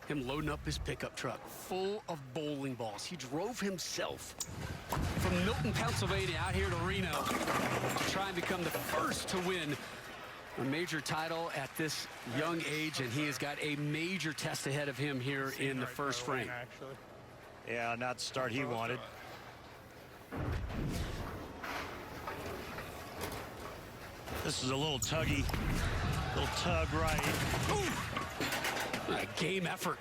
Him loading up his pickup truck full of bowling balls. He drove himself from Milton, Pennsylvania, out here to Reno to try and become the first to win a major title at this young age, and he has got a major test ahead of him here in the first frame. Yeah, not the start he wanted. This is a little tuggy, little tug right. Ooh. A game effort.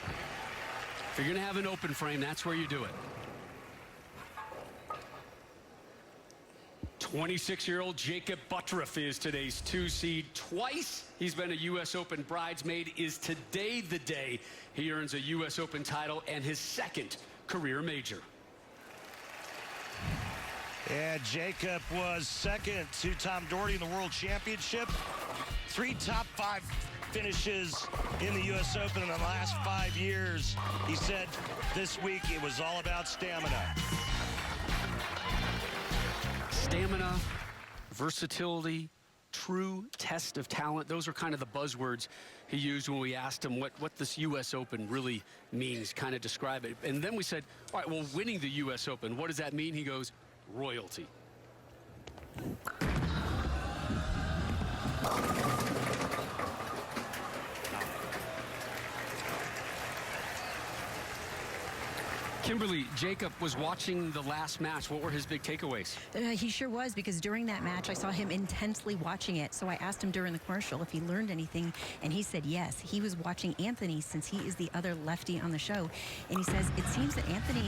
If you're going to have an open frame, that's where you do it. 26-year-old Jacob Buttriff is today's 2 seed. Twice he's been a U.S. Open bridesmaid. Is today the day he earns a U.S. Open title and his second career major? And Jacob was second to Tom Doherty in the World Championship. 3 top 5 finishes in the U.S. Open in the last 5 years. He said this week it was all about stamina. Stamina, versatility, true test of talent. Those are kind of the buzzwords he used when we asked him what this U.S. Open really means, kind of describe it. And then we said, all right, well, winning the U.S. Open, what does that mean? He goes, royalty. Kimberly, Jacob was watching the last match. What were his big takeaways? He sure was, because during that match, I saw him intensely watching it. So I asked him during the commercial if he learned anything, and he said yes. He was watching Anthony since he is the other lefty on the show. And he says it seems that Anthony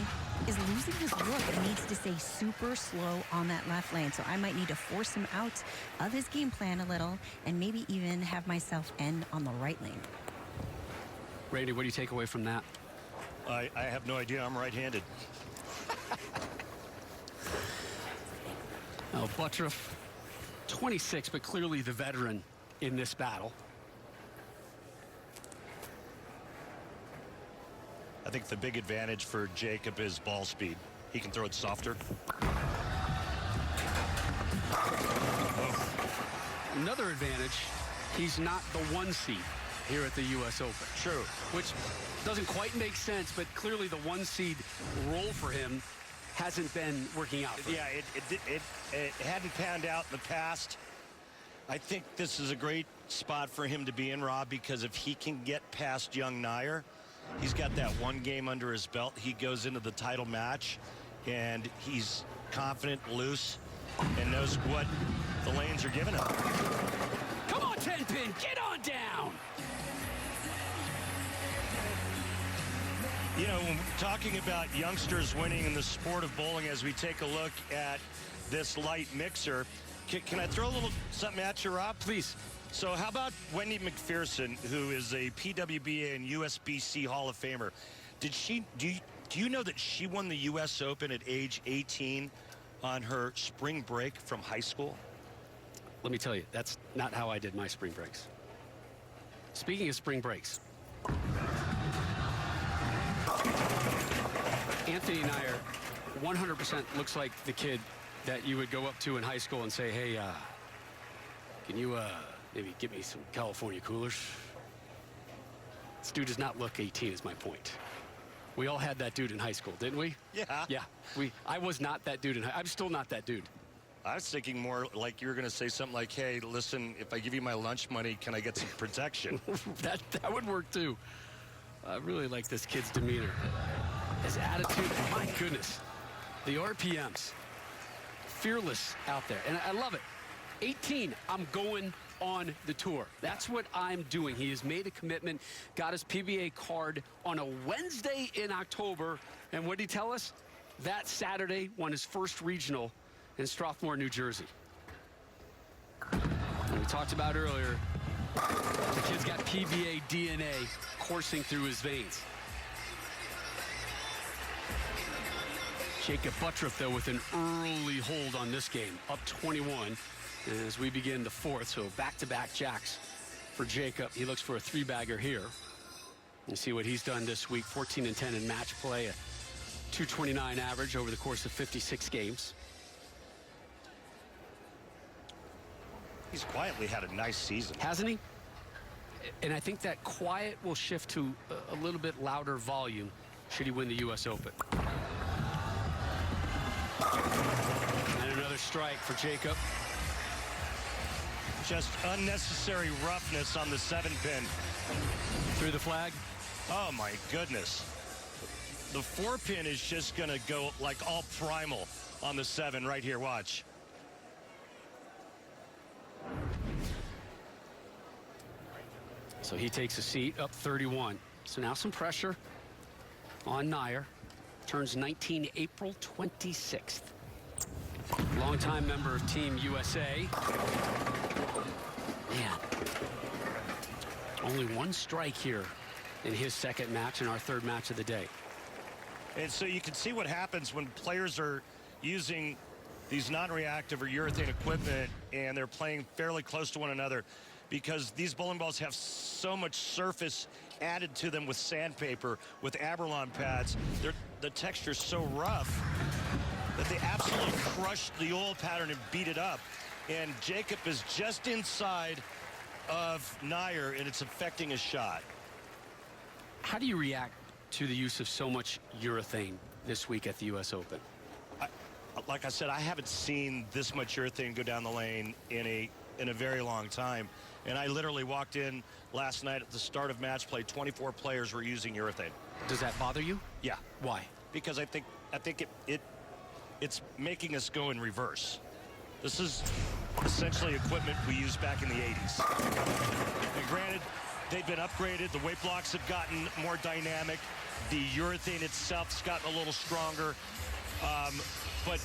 is losing his look and needs to stay super slow on that left lane. So I might need to force him out of his game plan a little and maybe even have myself end on the right lane. Randy, what do you take away from that? I have no idea. I'm right-handed. Now, Buttriff, 26, but clearly the veteran in this battle. I think the big advantage for Jacob is ball speed. He can throw it softer. Another advantage, he's not the 1 seed here at the U.S. Open. True. Which doesn't quite make sense, but clearly the 1 seed role for him hasn't been working out. Yeah, it hadn't panned out in the past. I think this is a great spot for him to be in, Rob, because if he can get past young Nair, he's got that 1 game under his belt. He goes into the title match, and he's confident, loose, and knows what the lanes are giving him. Come on, 10-pin, get on down! You know, when we're talking about youngsters winning in the sport of bowling, as we take a look at this light mixer, can I throw a little something at you, Rob? Please. So how about Wendy McPherson, who is a PWBA and USBC Hall of Famer? Do you know that she won the U.S. Open at age 18 on her spring break from high school? Let me tell you, that's not how I did my spring breaks. Speaking of spring breaks, Anthony Nair 100% looks like the kid that you would go up to in high school and say, hey, can you maybe get me some California coolers? This dude does not look 18 is my point. We all had that dude in high school, didn't we? Yeah. Yeah. I was not that dude I'm still not that dude. I was thinking more like you were going to say something like, hey, listen, if I give you my lunch money, can I get some protection? that would work too. I really like this kid's demeanor. His attitude, my goodness. The RPMs, fearless out there. And I love it. 18, I'm going on the tour. That's what I'm doing. He has made a commitment, got his PBA card on a Wednesday in October. And what did he tell us? That Saturday won his first regional in Strathmore, New Jersey. And we talked about earlier, the kid's got PBA DNA coursing through his veins. Jacob Buttriff, though, with an early hold on this game, up 21 as we begin the 4th. So back-to-back jacks for Jacob. He looks for a 3-bagger here. You see what he's done this week, 14-10 in match play, a 229 average over the course of 56 games. He's quietly had a nice season. Hasn't he? And I think that quiet will shift to a little bit louder volume should he win the U.S. Open. And another strike for Jacob. Just unnecessary roughness on the 7-pin. Through the flag. Oh, my goodness. The 4-pin is just going to go like all primal on the 7 right here. Watch. So he takes a seat, up 31. So now some pressure on Nair. Turns 19 April 26th. Longtime member of Team USA. Man, only one strike here in his second match and our third match of the day. And so you can see what happens when players are using these non-reactive or urethane equipment and they're playing fairly close to one another, because these bowling balls have so much surface added to them with sandpaper, with Aberlon pads. The texture's so rough that they absolutely crushed the oil pattern and beat it up. And Jacob is just inside of Nair, and it's affecting his shot. How do you react to the use of so much urethane this week at the U.S. Open? Like I said, I haven't seen this much urethane go down the lane in a very long time. And I literally walked in last night at the start of match play. 24 players were using urethane. Does that bother you? Yeah. Why? Because I think it's making us go in reverse. This is essentially equipment we used back in the 80s. And granted, they've been upgraded. The weight blocks have gotten more dynamic. The urethane itself's gotten a little stronger. But,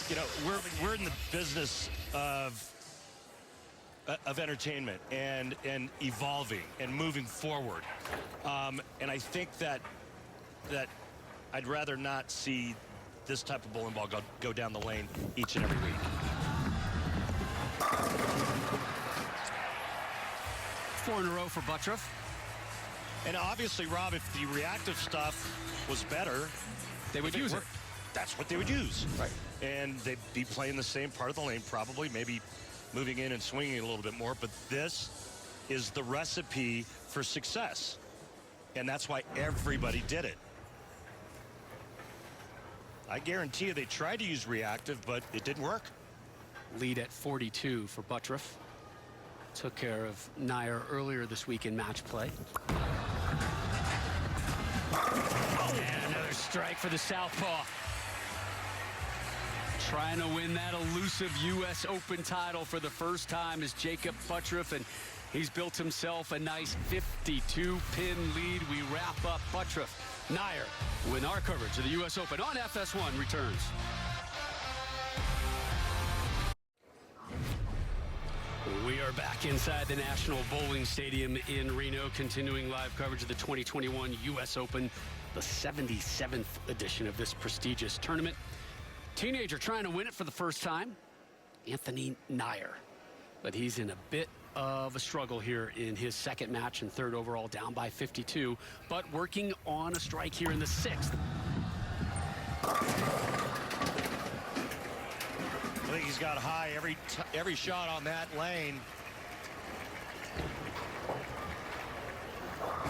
you know, we're in the business of entertainment and evolving and moving forward. And I think that I'd rather not see this type of bowling ball go down the lane each and every week. Four in a row for Buttroff. And obviously, Rob, if the reactive stuff was better, They would use it. That's what they would use. Right. And they'd be playing the same part of the lane, probably, maybe moving in and swinging a little bit more. But this is the recipe for success. And that's why everybody did it. I guarantee you they tried to use reactive, but it didn't work. Lead at 42 for Buttroff. Took care of Nair earlier this week in match play. And another strike for the southpaw. Trying to win that elusive U.S. Open title for the first time is Jacob Buttroff, and he's built himself a nice 52-pin lead. We wrap up Buttroff. Nair, with our coverage of the U.S. Open on FS1 returns. We are back inside the National Bowling Stadium in Reno, continuing live coverage of the 2021 U.S. Open, the 77th edition of this prestigious tournament. Teenager trying to win it for the first time, Anthony Nair. But he's in a bit of a struggle here in his second match and third overall, down by 52, but working on a strike here in the sixth. I think he's got high every shot on that lane.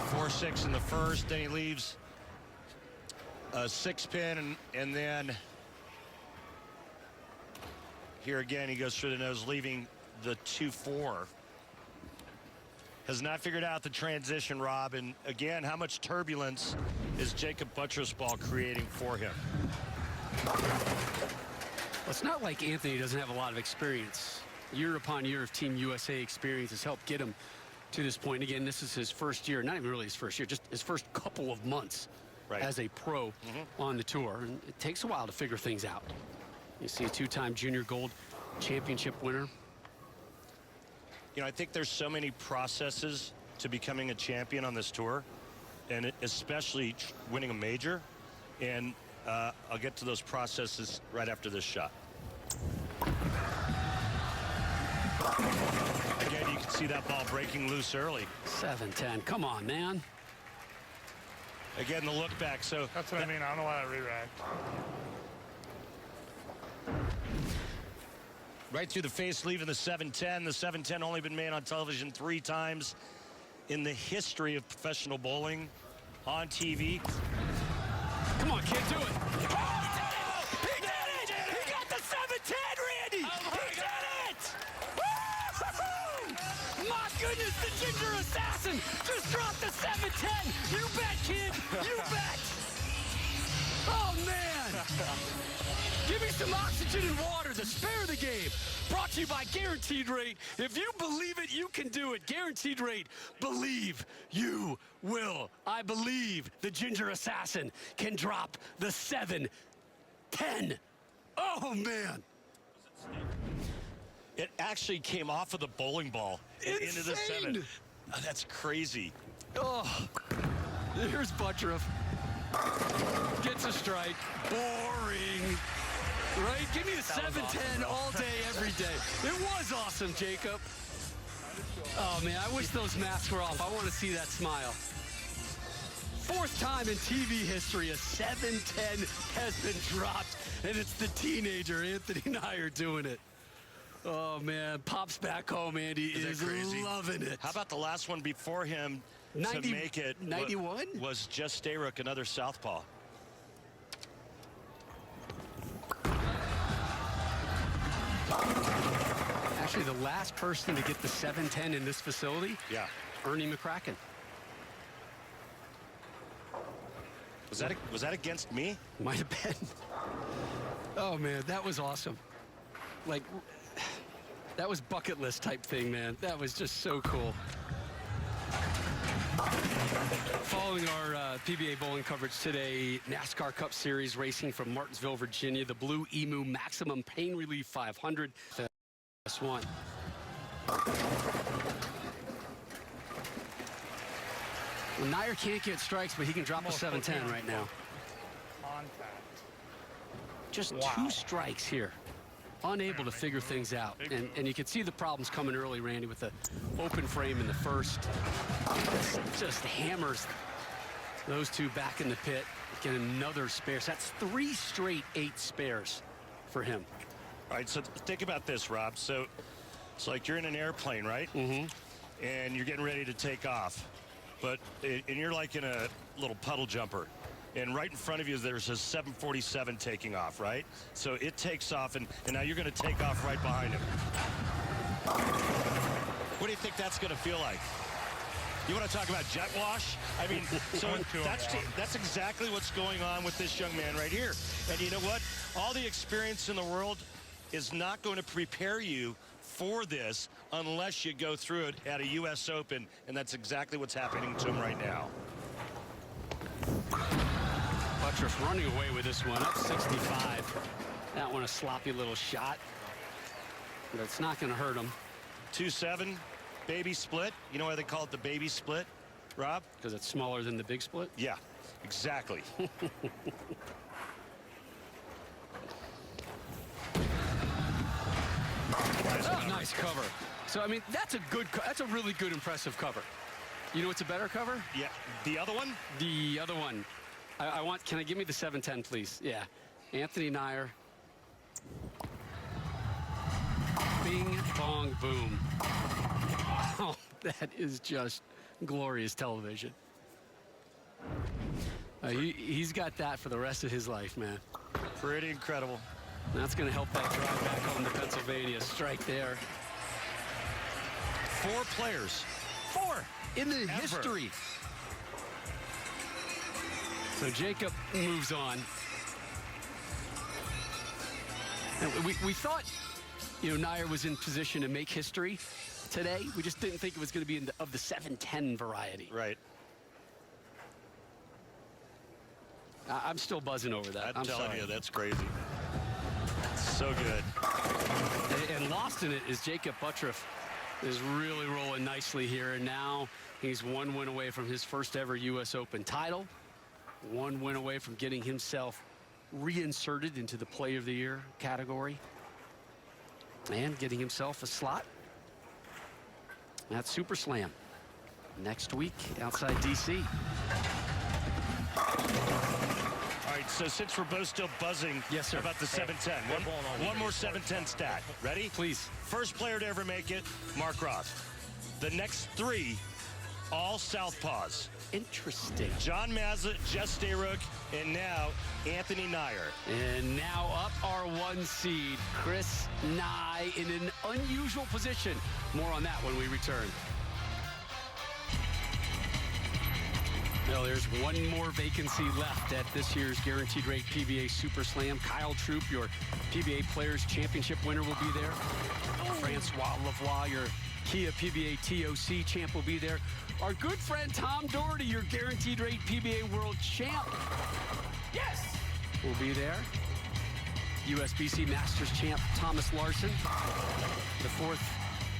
4-6 in the first, then he leaves a 6-pin, and then here again he goes through the nose, leaving the 2-4. Has not figured out the transition, Rob, and again, how much turbulence is Jacob Buttroff's ball creating for him? Well, it's not like Anthony doesn't have a lot of experience. Year upon year of Team USA experience has helped get him to this point. Again, this is his first year, not even really his first year, just his first couple of months as a pro on the tour. And it takes a while to figure things out. You see a two-time junior gold championship winner. You know, I think there's so many processes to becoming a champion on this tour, and especially winning a major. And I'll get to those processes right after this shot. Again, you can see that ball breaking loose early. 7-10. Come on, man. Again, the look back. So that's what I mean. I don't know why I re-racked. Right through the face, leaving the 710. The 710 only been made on television 3 times in the history of professional bowling on TV. Come on, kid, do it. Oh, he did it! He got the 710, Randy! He did it! Woo-hoo-hoo! My goodness, the Ginger Assassin just dropped the 710. You bet, kid. You bet. Oh, man. Give me some oxygen and water, the spare of the game. Brought to you by Guaranteed Rate. If you believe it, you can do it. Guaranteed Rate. Believe you will. I believe the Ginger Assassin can drop the 710. Oh, man. It actually came off of the bowling ball and into the 7. Oh, that's crazy. Oh, here's Buttroff. Gets a strike. Boring. Right? Give me a 710 all day, every day. It was awesome, Jacob. Oh, man, I wish those masks were off. I want to see that smile. 4th time in TV history, a 710 has been dropped, and it's the teenager, Anthony Nyer, doing it. Oh, man, Pop's back home, Andy is loving it. How about the last one before him to make it? 91? Was just Stayrook, another southpaw. Actually, the last person to get the 710 in this facility, Ernie McCracken. Was that against me? Might have been. Oh, man, that was awesome. Like, that was bucket list type thing, man. That was just so cool. Following our PBA bowling coverage today, NASCAR Cup Series racing from Martinsville, Virginia, the Blue Emu Maximum Pain Relief 500. S1. Well, Nyer can't get strikes, but he can drop a 710 right now. Contact. Just 2 strikes here. Unable to figure things out. And you can see the problems coming early, Randy, with the open frame in the first. Just hammers those 2 back in the pit. Get another spare. So that's 3 straight 8 spares for him. All right, so think about this, Rob. So it's like you're in an airplane, right? Mm-hmm. And you're getting ready to take off. And you're like in a little puddle jumper. And right in front of you, there's a 747 taking off, right? So it takes off, and now you're going to take off right behind him. What do you think that's going to feel like? You want to talk about jet wash? I mean, so that's exactly what's going on with this young man right here. And you know what? All the experience in the world is not going to prepare you for this unless you go through it at a U.S. Open, and that's exactly what's happening to him right now. Buttroff running away with this one, up 65. That one a sloppy little shot, but it's not going to hurt him. 2-7, baby split. You know why they call it the baby split, Rob? Because it's smaller than the big split? Yeah, exactly. Nice cover. So, I mean, that's a really good, impressive cover. You know what's a better cover? Yeah, the other one? The other one. Can I give me the 710, please? Yeah. Anthony Nyer. Bing, bong, boom. Oh, that is just glorious television. He's got that for the rest of his life, man. Pretty incredible. That's going to help that drive back home to Pennsylvania. Strike there. 4 players. 4 in the history. So Jacob moves on. And we thought, Nyer was in position to make history today. We just didn't think it was going to be of the 710 variety. Right. I'm still buzzing over that. I'm telling you, that's crazy. So good. And lost in it is Jacob Buttroff. Is really rolling nicely here, and now he's 1 win away from his first ever U.S. Open title. 1 win away from getting himself reinserted into the Player of the Year category and getting himself a slot at Super Slam next week outside D.C. All right, right, so since we're both still buzzing Yes, sir. about the 710, one more 710 stat. Ready? Please. First player to ever make it, Mark Roth. The next 3, all southpaws. Interesting. John Mazza, Jess Stayrook, and now Anthony Nyer. And now up our 1 seed, Chris Nye, in an unusual position. More on that when we return. Well, there's one more vacancy left at this year's Guaranteed Rate PBA Super Slam. Kyle Troop, your PBA Players Championship winner, will be there. Francois Lavoie, your Kia PBA TOC champ, will be there. Our good friend Tom Doherty, your Guaranteed Rate PBA World Champ, yes, will be there. USBC Masters champ Thomas Larson, the 4th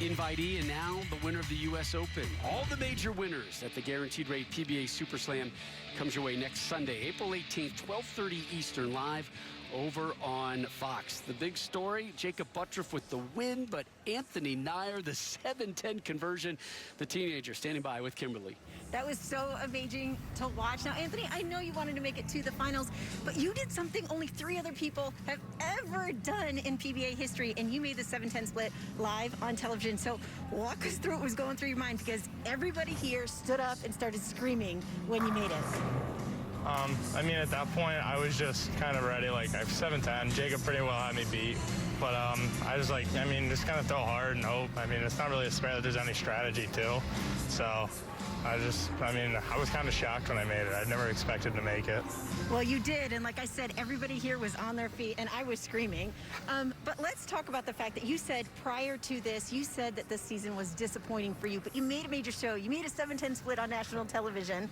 invitee, and now the winner of the US Open. All the major winners at the Guaranteed Rate PBA Super Slam comes your way next Sunday, April 18th, 12:30 Eastern, live over on Fox. The big story, Jacob Buttriff with the win, but Anthony Nyer, the 710 conversion, the teenager, standing by with Kimberly. That was so amazing to watch. Now, Anthony, I know you wanted to make it to the finals, but you did something only 3 other people have ever done in PBA history, and you made the 710 split live on television. So walk us through what was going through your mind, because everybody here stood up and started screaming when you made it. I mean, at that point, I was just kind of ready. Like, I have 710. Jacob pretty well had me beat. But I was like, I mean, just kind of throw hard and hope. I mean, it's not really a spare that there's any strategy, too. So I was kind of shocked when I made it. I'd never expected to make it. Well, you did, and like I said, everybody here was on their feet, and I was screaming. But let's talk about the fact that you said prior to this, you said that this season was disappointing for you, but you made a major show. You made a 710 split on national television.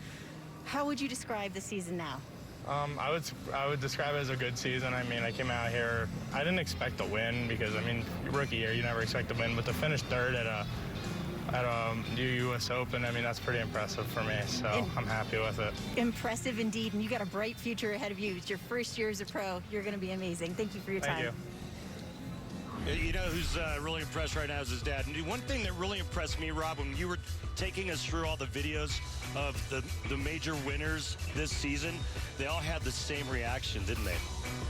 How would you describe the season now? I would describe it as a good season. I mean, I came out here, I didn't expect to win because, I mean, rookie year, you never expect to win, but to finish 3rd at a new US Open, I mean, that's pretty impressive for me, so I'm happy with it. Impressive indeed, and you got a bright future ahead of you. It's your first year as a pro. You're going to be amazing. Thank you for your time. Thank you. You know who's really impressed right now is his dad. And one thing that really impressed me, Rob, when you were taking us through all the videos of the major winners this season, they all had the same reaction, didn't they?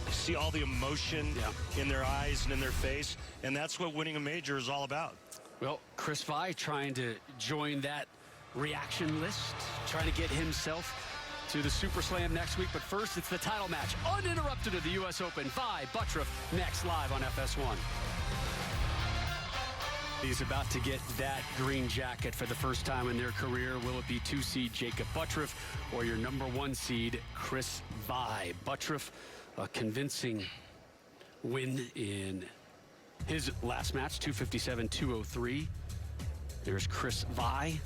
You see all the emotion in their eyes and in their face, and that's what winning a major is all about. Well, Chris Vi trying to join that reaction list, trying to get himself to the Super Slam next week. But first, it's the title match, uninterrupted at the US Open. Vi Buttriff next, live on FS1. He's about to get that green jacket for the first time in their career. Will it be 2 seed Jacob Buttriff or your number 1 seed Chris Vi? Buttriff, a convincing win in his last match, 257-203. There's Chris Vi,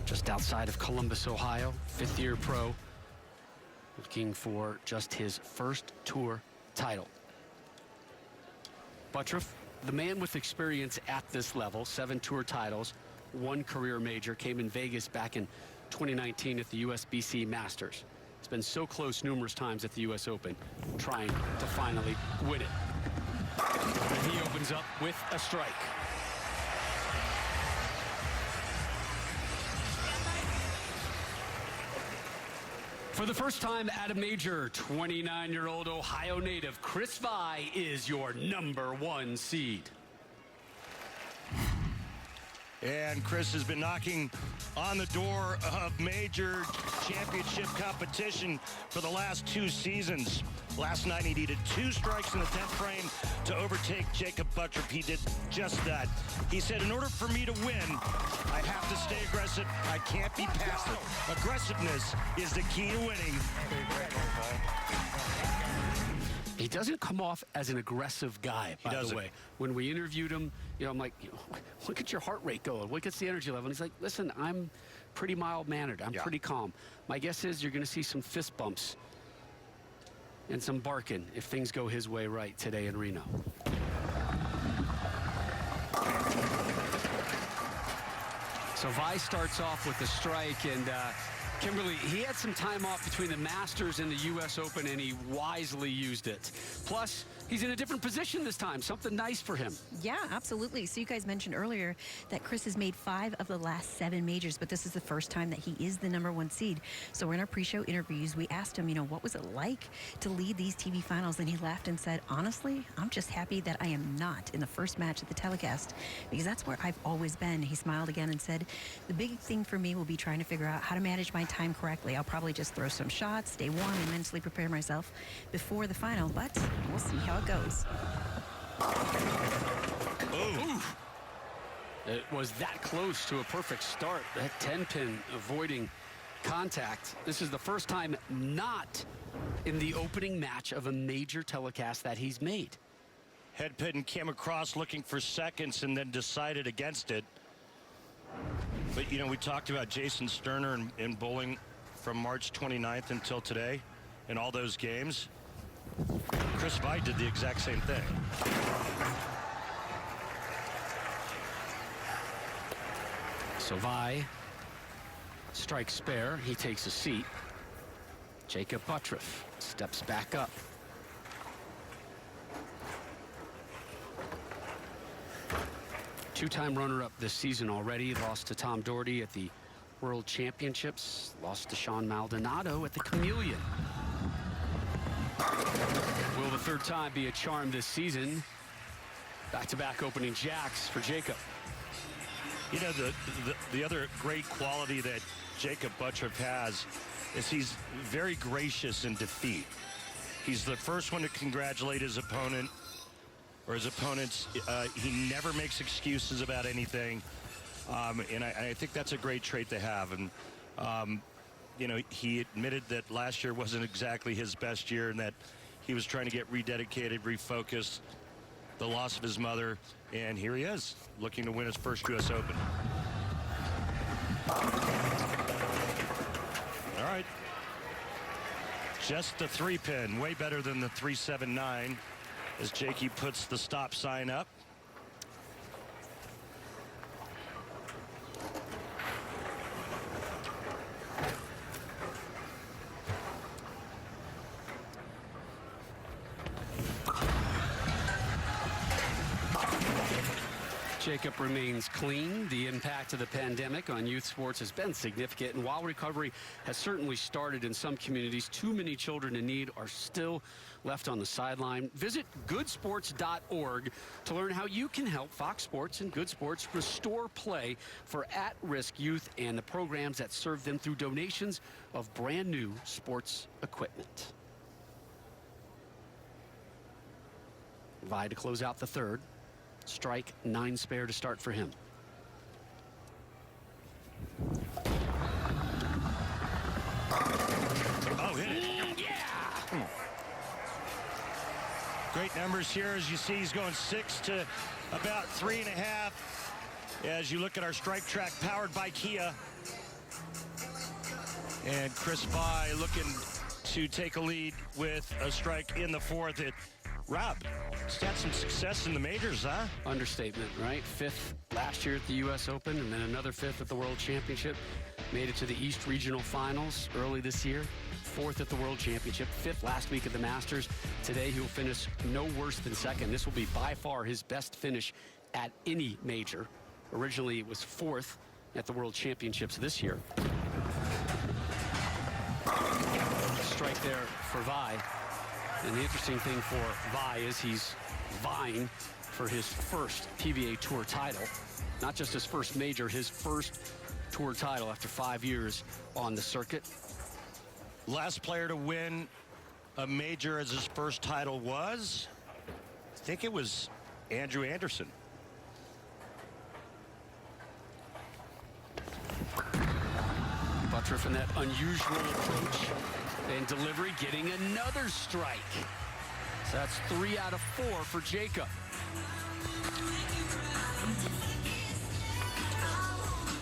just outside of Columbus, Ohio, 5th-year pro, looking for just his first tour title. Buttriff, the man with experience at this level, 7 tour titles, 1 career major, came in Vegas back in 2019 at the USBC Masters. It's been so close numerous times at the US Open, trying to finally win it. And he opens up with a strike. For the first time at a major, 29-year-old Ohio native Chris Vi is your number 1 seed. And Chris has been knocking on the door of major championship competition for the last 2 seasons. Last night, he needed 2 strikes in the 10th frame to overtake Jacob Buttriff. He did just that. He said, in order for me to win, I have to stay aggressive. I can't be passive. Aggressiveness is the key to winning. He doesn't come off as an aggressive guy, by the way. When we interviewed him, you know, I'm like, look at your heart rate going. Look at the energy level. And he's like, listen, I'm pretty mild-mannered. I'm pretty calm. My guess is you're going to see some fist bumps and some barking if things go his way right today in Reno. So Vi starts off with a strike, and Kimberly, he had some time off between the Masters and the U.S. Open, and he wisely used it. Plus, he's in a different position this time, something nice for him. Yeah, absolutely. So you guys mentioned earlier that Chris has made 5 of the last 7 majors, but this is the first time that he is the #1 seed. So in our pre-show interviews, we asked him, what was it like to lead these TV finals? And he laughed and said, honestly, I'm just happy that I am not in the first match of the telecast, because that's where I've always been. He smiled again and said, the big thing for me will be trying to figure out how to manage my time correctly. I'll probably just throw some shots, stay warm, and mentally prepare myself before the final, but we'll see how it goes. Ooh. It was that close to a perfect start. That 10-pin avoiding contact. This is the first time not in the opening match of a major telecast that he's made. Head pin came across looking for seconds and then decided against it. But, we talked about Jason Sterner in bowling from March 29th until today in all those games. Chris Vi did the exact same thing. So Vi strikes spare. He takes a seat. Jacob Buttriff steps back up. Two-time runner-up this season already. Lost to Tom Doherty at the World Championships. Lost to Sean Maldonado at the Chameleon. Will the third time be a charm this season? Back-to-back opening jacks for Jacob. The other great quality that Jacob Buttriff has is he's very gracious in defeat. He's the first one to congratulate his opponent or his opponents. He never makes excuses about anything. And I think that's a great trait to have. And, he admitted that last year wasn't exactly his best year and that he was trying to get rededicated, refocused, the loss of his mother. And here he is, looking to win his first U.S. Open. All right. Just the 3-pin, way better than the 3-7-9 as Jakey puts the stop sign up. Jacob remains clean. The impact of the pandemic on youth sports has been significant, and while recovery has certainly started in some communities, too many children in need are still left on the sideline. Visit goodsports.org to learn how you can help Fox Sports and Good Sports restore play for at-risk youth and the programs that serve them through donations of brand new sports equipment. Vi to close out the third. Strike 9 spare to start for him. Oh, hit it. Yeah! Great numbers here. As you see, he's going 6 to about 3.5. As you look at our strike track powered by Kia. And Chris Vi looking to take a lead with a strike in the fourth. Rob, he's had some success in the majors, huh? Understatement, right? 5th last year at the U.S. Open, and then another 5th at the World Championship. Made it to the East Regional Finals early this year. 4th at the World Championship. 5th last week at the Masters. Today he'll finish no worse than 2nd. This will be by far his best finish at any major. Originally it was 4th at the World Championships this year. Strike there for Vi. And the interesting thing for Vi is he's vying for his first PBA Tour title. Not just his first major, his first Tour title after 5 years on the circuit. Last player to win a major as his first title was, I think it was Andrew Anderson. Buttriff in that unusual approach and delivery, getting another strike. So that's 3 out of 4 for Jacob.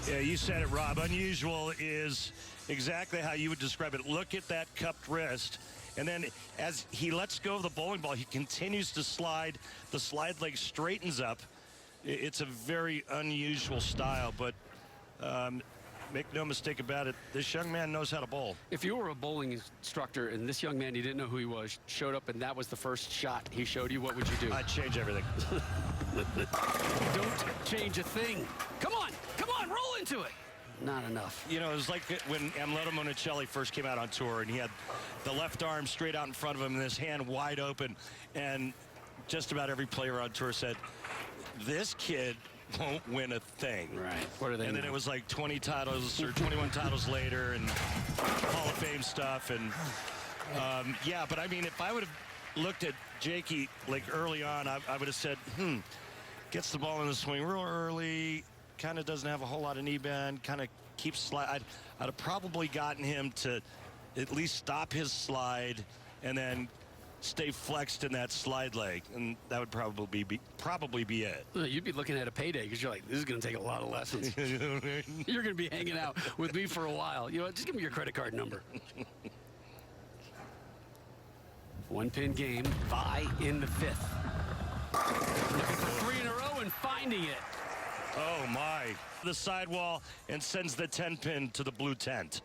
Yeah, you said it, Rob. Unusual is exactly how you would describe it. Look at that cupped wrist. And then as he lets go of the bowling ball, he continues to slide. The slide leg straightens up. It's a very unusual style, but make no mistake about it, this young man knows how to bowl. If you were a bowling instructor and this young man, you didn't know who he was, showed up and that was the first shot he showed you, what would you do? I'd change everything. Don't change a thing. Come on, roll into it. Not enough. You know, it was like when Amleto Monicelli first came out on tour, and he had the left arm straight out in front of him and his hand wide open, and just about every player on tour said, this kid won't win a thing. Right. What are they? And then it was like 20 titles or 21 titles later, and Hall of Fame stuff. And yeah, but I mean, if I would have looked at Jakey like early on, I would have said, gets the ball in the swing real early, kind of doesn't have a whole lot of knee bend, kind of keeps slide. I'd have probably gotten him to at least stop his slide and then stay flexed in that slide leg, and that would probably be it. You'd be looking at a payday because you're like, this is going to take a lot of lessons. You're going to be hanging out with me for a while. You know, just give me your credit card number. One pin game. Vi in the 5th. Looking for 3 in a row and finding it. Oh my! The sidewall and sends the 10 pin to the blue tent.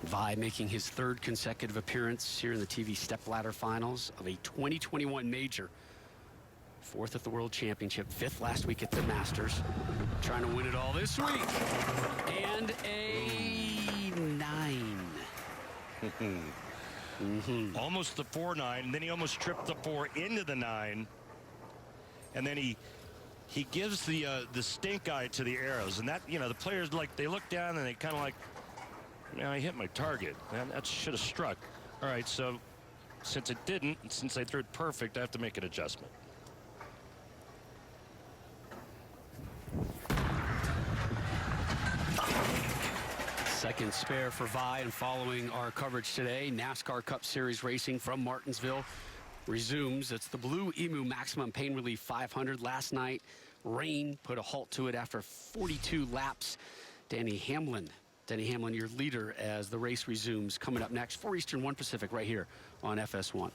Vi making his 3rd consecutive appearance here in the TV stepladder finals of a 2021 major. 4th at the World Championship, 5th last week at the Masters. Trying to win it all this week. And a 9. Almost the 4-9, and then he almost tripped the 4 into the 9. And then he gives the stink eye to the arrows. And that, you know, the players, like, they look down and they kind of like, man, I hit my target. Man, that should have struck. All right, so since it didn't, and since I threw it perfect, I have to make an adjustment. Second spare for Vi, and following our coverage today, NASCAR Cup Series racing from Martinsville resumes. It's the Blue Emu Maximum Pain Relief 500. Last night, rain put a halt to it after 42 laps. Denny Hamlin, your leader as the race resumes. Coming up next, 4 Eastern, 1 Pacific, right here on FS1.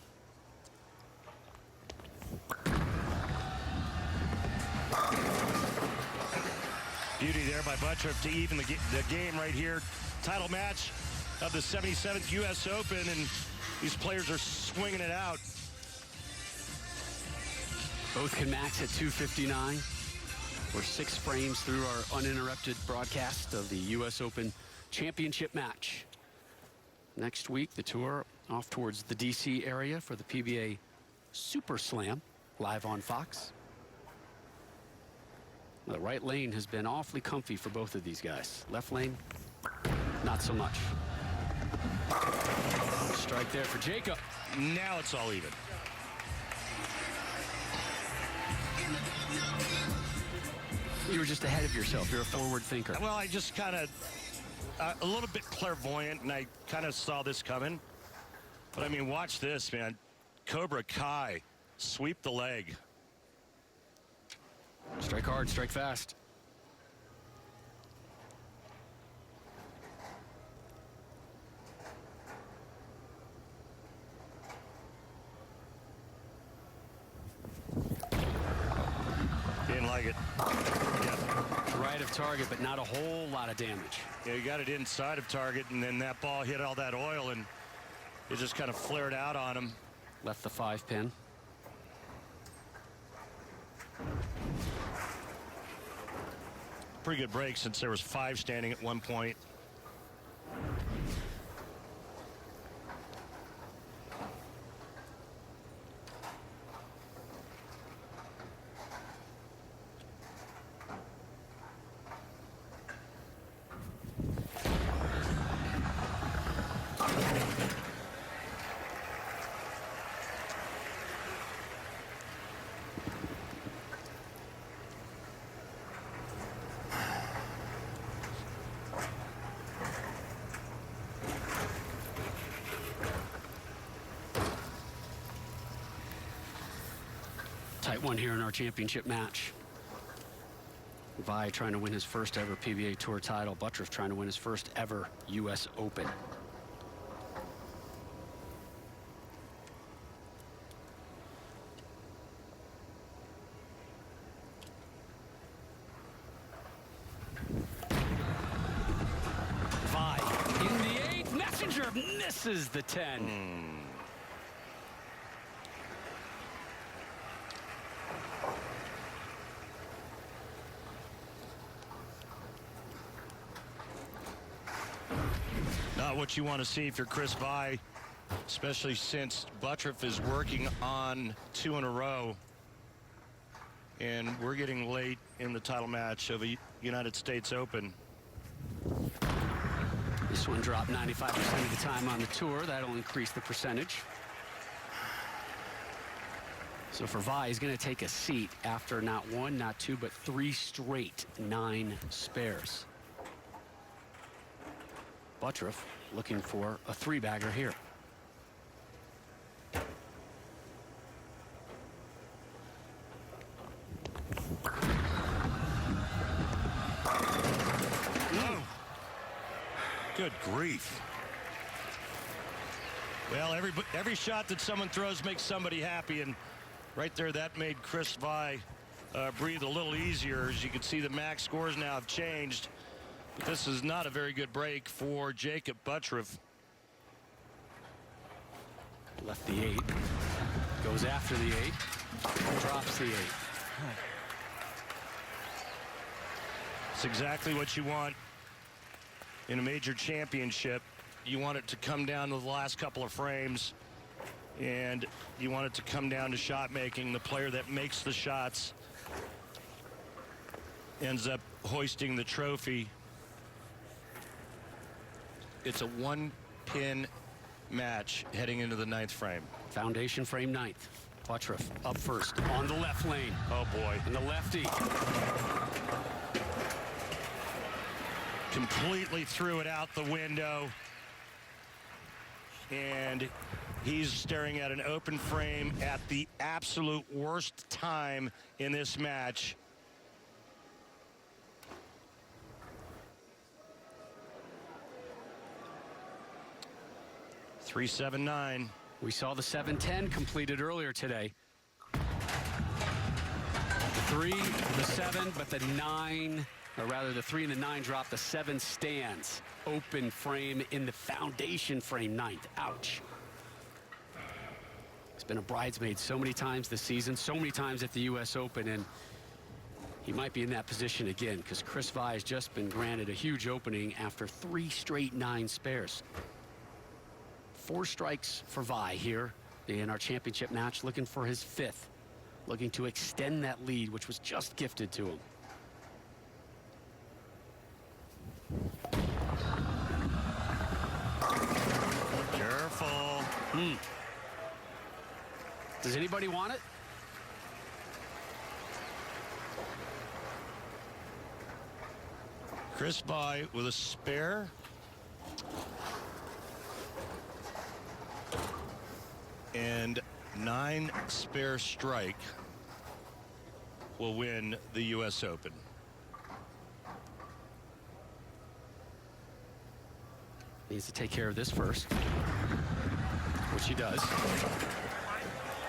Beauty there by Buttriff to even the game right here. Title match of the 77th US Open, and these players are swinging it out. Both can max at 259. We're 6 frames through our uninterrupted broadcast of the US Open Championship match. Next week, the tour off towards the DC area for the PBA Super Slam, live on Fox. The right lane has been awfully comfy for both of these guys. Left lane, not so much. Strike there for Jacob. Now it's all even. You were just ahead of yourself. You're a forward thinker. Well, I just kind of, a little bit clairvoyant, and I kind of saw this coming. But, I mean, watch this, man. Cobra Kai, sweep the leg. Strike hard, strike fast. Didn't like it. Yeah. Right of target, but not a whole lot of damage. Yeah, you got it inside of target, and then that ball hit all that oil, and it just kind of flared out on him. Left the 5 pin. Pretty good break since there was 5 standing at one point. Tight one here in our championship match. Vi trying to win his first ever PBA Tour title. Buttriff trying to win his first ever US Open. misses the 10. Not what you want to see if you're Chris Vi, especially since Buttriff is working on 2 in a row. And we're getting late in the title match of a United States Open. This one dropped 95% of the time on the tour. That'll increase the percentage. So for Vi, he's going to take a seat after not 1, not 2, but 3 straight 9 spares. Buttriff looking for a 3-bagger here. Good grief. Well, every shot that someone throws makes somebody happy, and right there, that made Chris Vi breathe a little easier. As you can see, the max scores now have changed. But this is not a very good break for Jacob Buttriff. Left the 8. Goes after the 8. Drops the 8. It's exactly what you want in a major championship. You want it to come down to the last couple of frames, and you want it to come down to shot making. The player that makes the shots ends up hoisting the trophy. It's a 1-pin match heading into the 9th frame. Foundation frame 9th. Buttriff up first on the left lane. Oh boy. And the lefty. Completely threw it out the window. And he's staring at an open frame at the absolute worst time in this match. .379. We saw the 7-10 completed earlier today. The 3, the 7, but the 9, or rather the 3 and the 9 drop. The 7 stands. Open frame in the foundation frame 9th. Ouch. He's been a bridesmaid so many times this season, so many times at the US Open, and he might be in that position again because Chris Vi has just been granted a huge opening after 3 straight 9 spares. 4 strikes for Vi here in our championship match, looking for his 5th, looking to extend that lead, which was just gifted to him. Careful. Does anybody want it? Chris Vi with a spare. And 9 spare strike will win the US Open. Needs to take care of this first, which he does.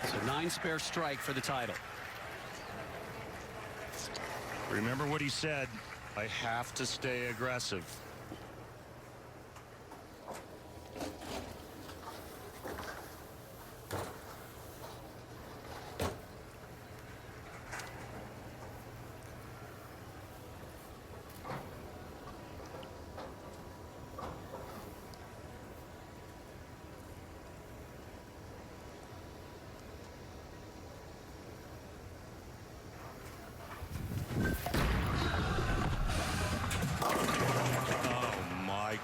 So 9 spare strike for the title. Remember what he said, I have to stay aggressive.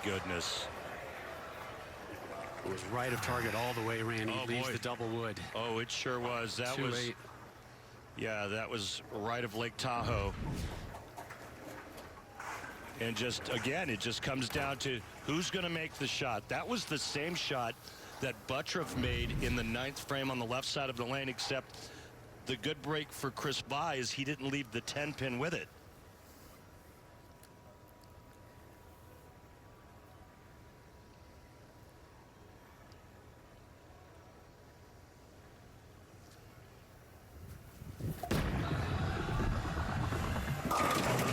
Goodness. It was right of target all the way, Randy. Leaves the double wood. Oh, it sure was. That was 2-8. Yeah, that was right of Lake Tahoe. And just again, it just comes down to who's going to make the shot. That was the same shot that Buttriff made in the 9th frame on the left side of the lane, except the good break for Chris Vi is he didn't leave the 10-pin with it.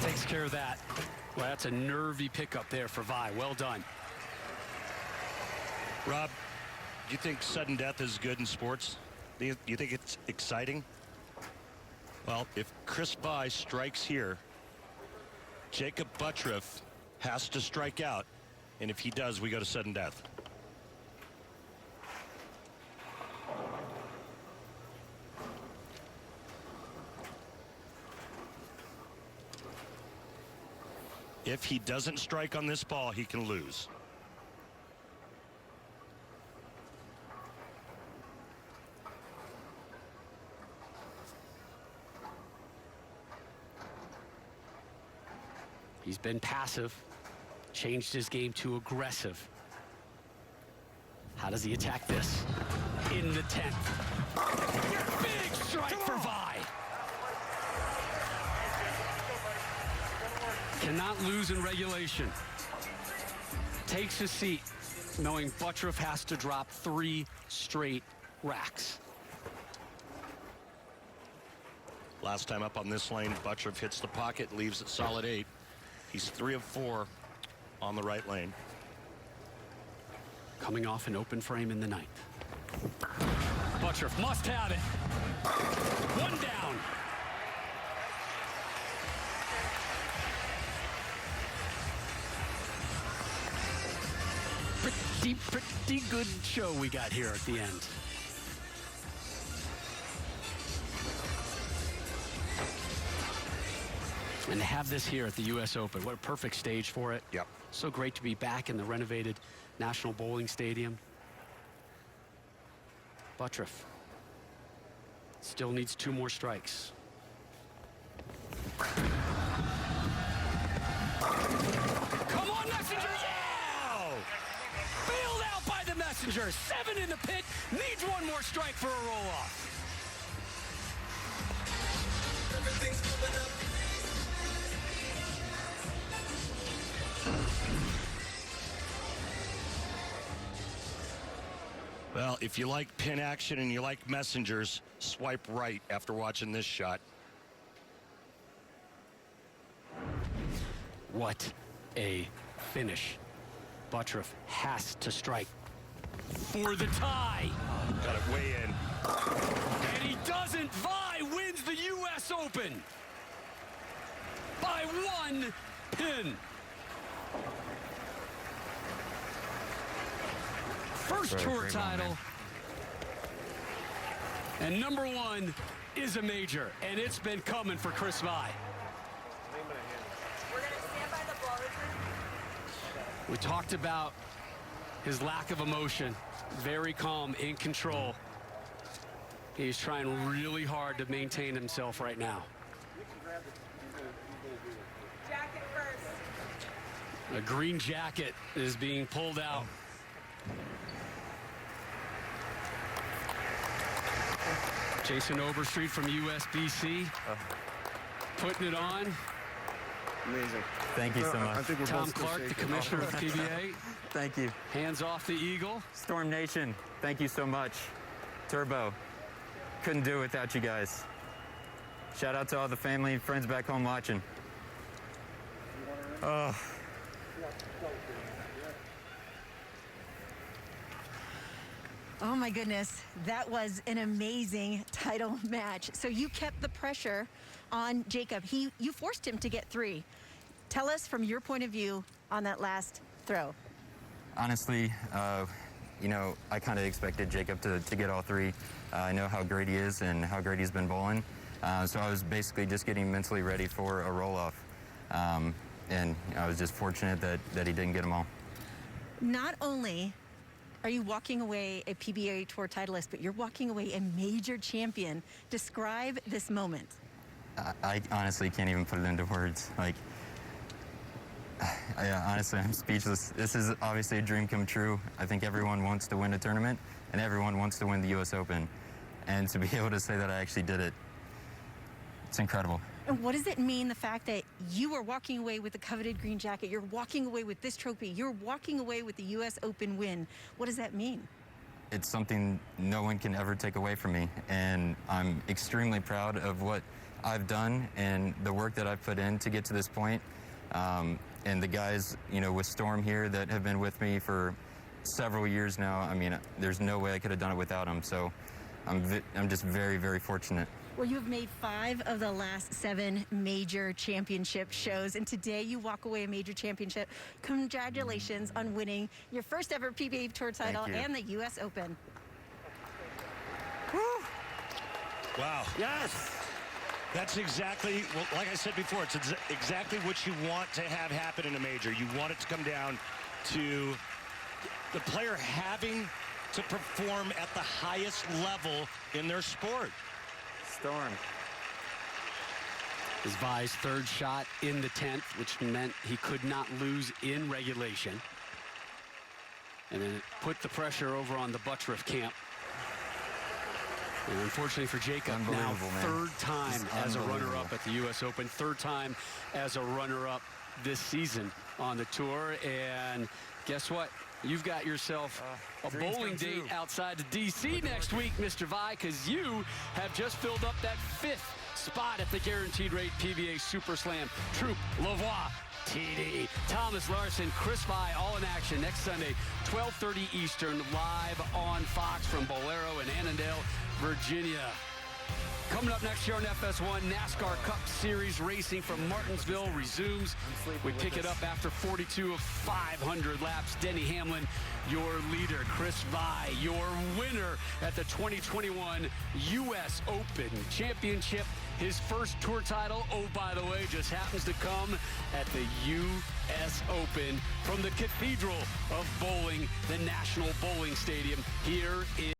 Takes care of that. Well, that's a nervy pickup there for Vi. Well done. Rob, do you think sudden death is good in sports? Do you think it's exciting? Well, if Chris Bye strikes here, Jacob Buttriff has to strike out. And if he does, we go to sudden death. If he doesn't strike on this ball, he can lose. He's been passive, changed his game to aggressive. How does he attack this? In the 10th. Big strike for Vi. Cannot lose in regulation. Takes a seat, knowing Buttriff has to drop 3 straight racks. Last time up on this lane, Buttriff hits the pocket, leaves it solid 8. He's 3 of 4 on the right lane. Coming off an open frame in the 9th. Buttriff must have it. 1 down. Pretty good show we got here at the end. And to have this here at the US Open, what a perfect stage for it. Yep. So great to be back in the renovated National Bowling Stadium. Buttriff still needs 2 more strikes. Come on, Messenger! Yeah! Bailed out by the Messenger. 7 in the pit. Needs 1 more strike for a roll-off. Everything's coming up. Well, if you like pin action and you like messengers, swipe right after watching this shot. What a finish. Buttriff has to strike for the tie. Got it way in. And he doesn't. Vi wins the US Open by 1 pin. First tour title. And number 1 is a major. And it's been coming for Chris Vi. We're going to stand by the ball. We talked about his lack of emotion. Very calm, in control. He's trying really hard to maintain himself right now. Jacket first. A green jacket is being pulled out. Jason Overstreet from USBC putting it on. Amazing. Thank you so much. I think we're Tom both Clark, the shaking. commissioner of PBA. Thank you. Hands off the eagle. Storm Nation, thank you so much. Turbo, couldn't do it without you guys. Shout out to all the family and friends back home watching. Oh. Oh my goodness, that was an amazing title match. So you kept the pressure on Jacob. You forced him to get 3. Tell us from your point of view on that last throw. Honestly, you know, I kind of expected Jacob to get all 3. I know how great he is and how great he's been bowling. So I was basically just getting mentally ready for a roll-off. And I was just fortunate that he didn't get them all. Not only are you walking away a PBA Tour titleist, but you're walking away a major champion. Describe this moment. I honestly can't even put it into words. Like, honestly, I'm speechless. This is obviously a dream come true. I think everyone wants to win a tournament, and everyone wants to win the US Open. And to be able to say that I actually did it, it's incredible. And what does it mean, the fact that you are walking away with the coveted green jacket, you're walking away with this trophy, you're walking away with the US Open win? What does that mean? It's something no one can ever take away from me, and I'm extremely proud of what I've done and the work that I've put in to get to this point. And the guys, you know, with Storm here that have been with me for several years now. I mean, there's no way I could have done it without him. So I'm just very, very fortunate. Well, you've made 5 of the last 7 major championship shows, and today you walk away a major championship. Congratulations on winning your first ever PBA Tour title and the US Open. Woo. Wow. Yes. That's exactly, well, like I said before, it's exactly what you want to have happen in a major. You want it to come down to the player having to perform at the highest level in their sport. Storm. Is Vai's 3rd shot in the 10th, which meant he could not lose in regulation. And then it put the pressure over on the Buttriff camp. And unfortunately for Jacob, now 3rd time as a runner-up at the U.S. Open, 3rd time as a runner-up this season on the tour. And guess what? You've got yourself a bowling date outside of D.C. next week, Mr. Vai, because you have just filled up that 5th spot at the Guaranteed Rate PBA Super Slam. Troop, Lavoie, TD, Thomas Larson, Chris Vai, all in action next Sunday, 12:30 Eastern, live on Fox from Bolero in Annandale, Virginia. Coming up next year on FS1, NASCAR Cup Series racing from Martinsville resumes. We pick it up after 42 of 500 laps. Denny Hamlin, your leader. Chris Vai, your winner at the 2021 U.S. Open Championship. His first tour title, oh, by the way, just happens to come at the U.S. Open from the Cathedral of Bowling, the National Bowling Stadium here in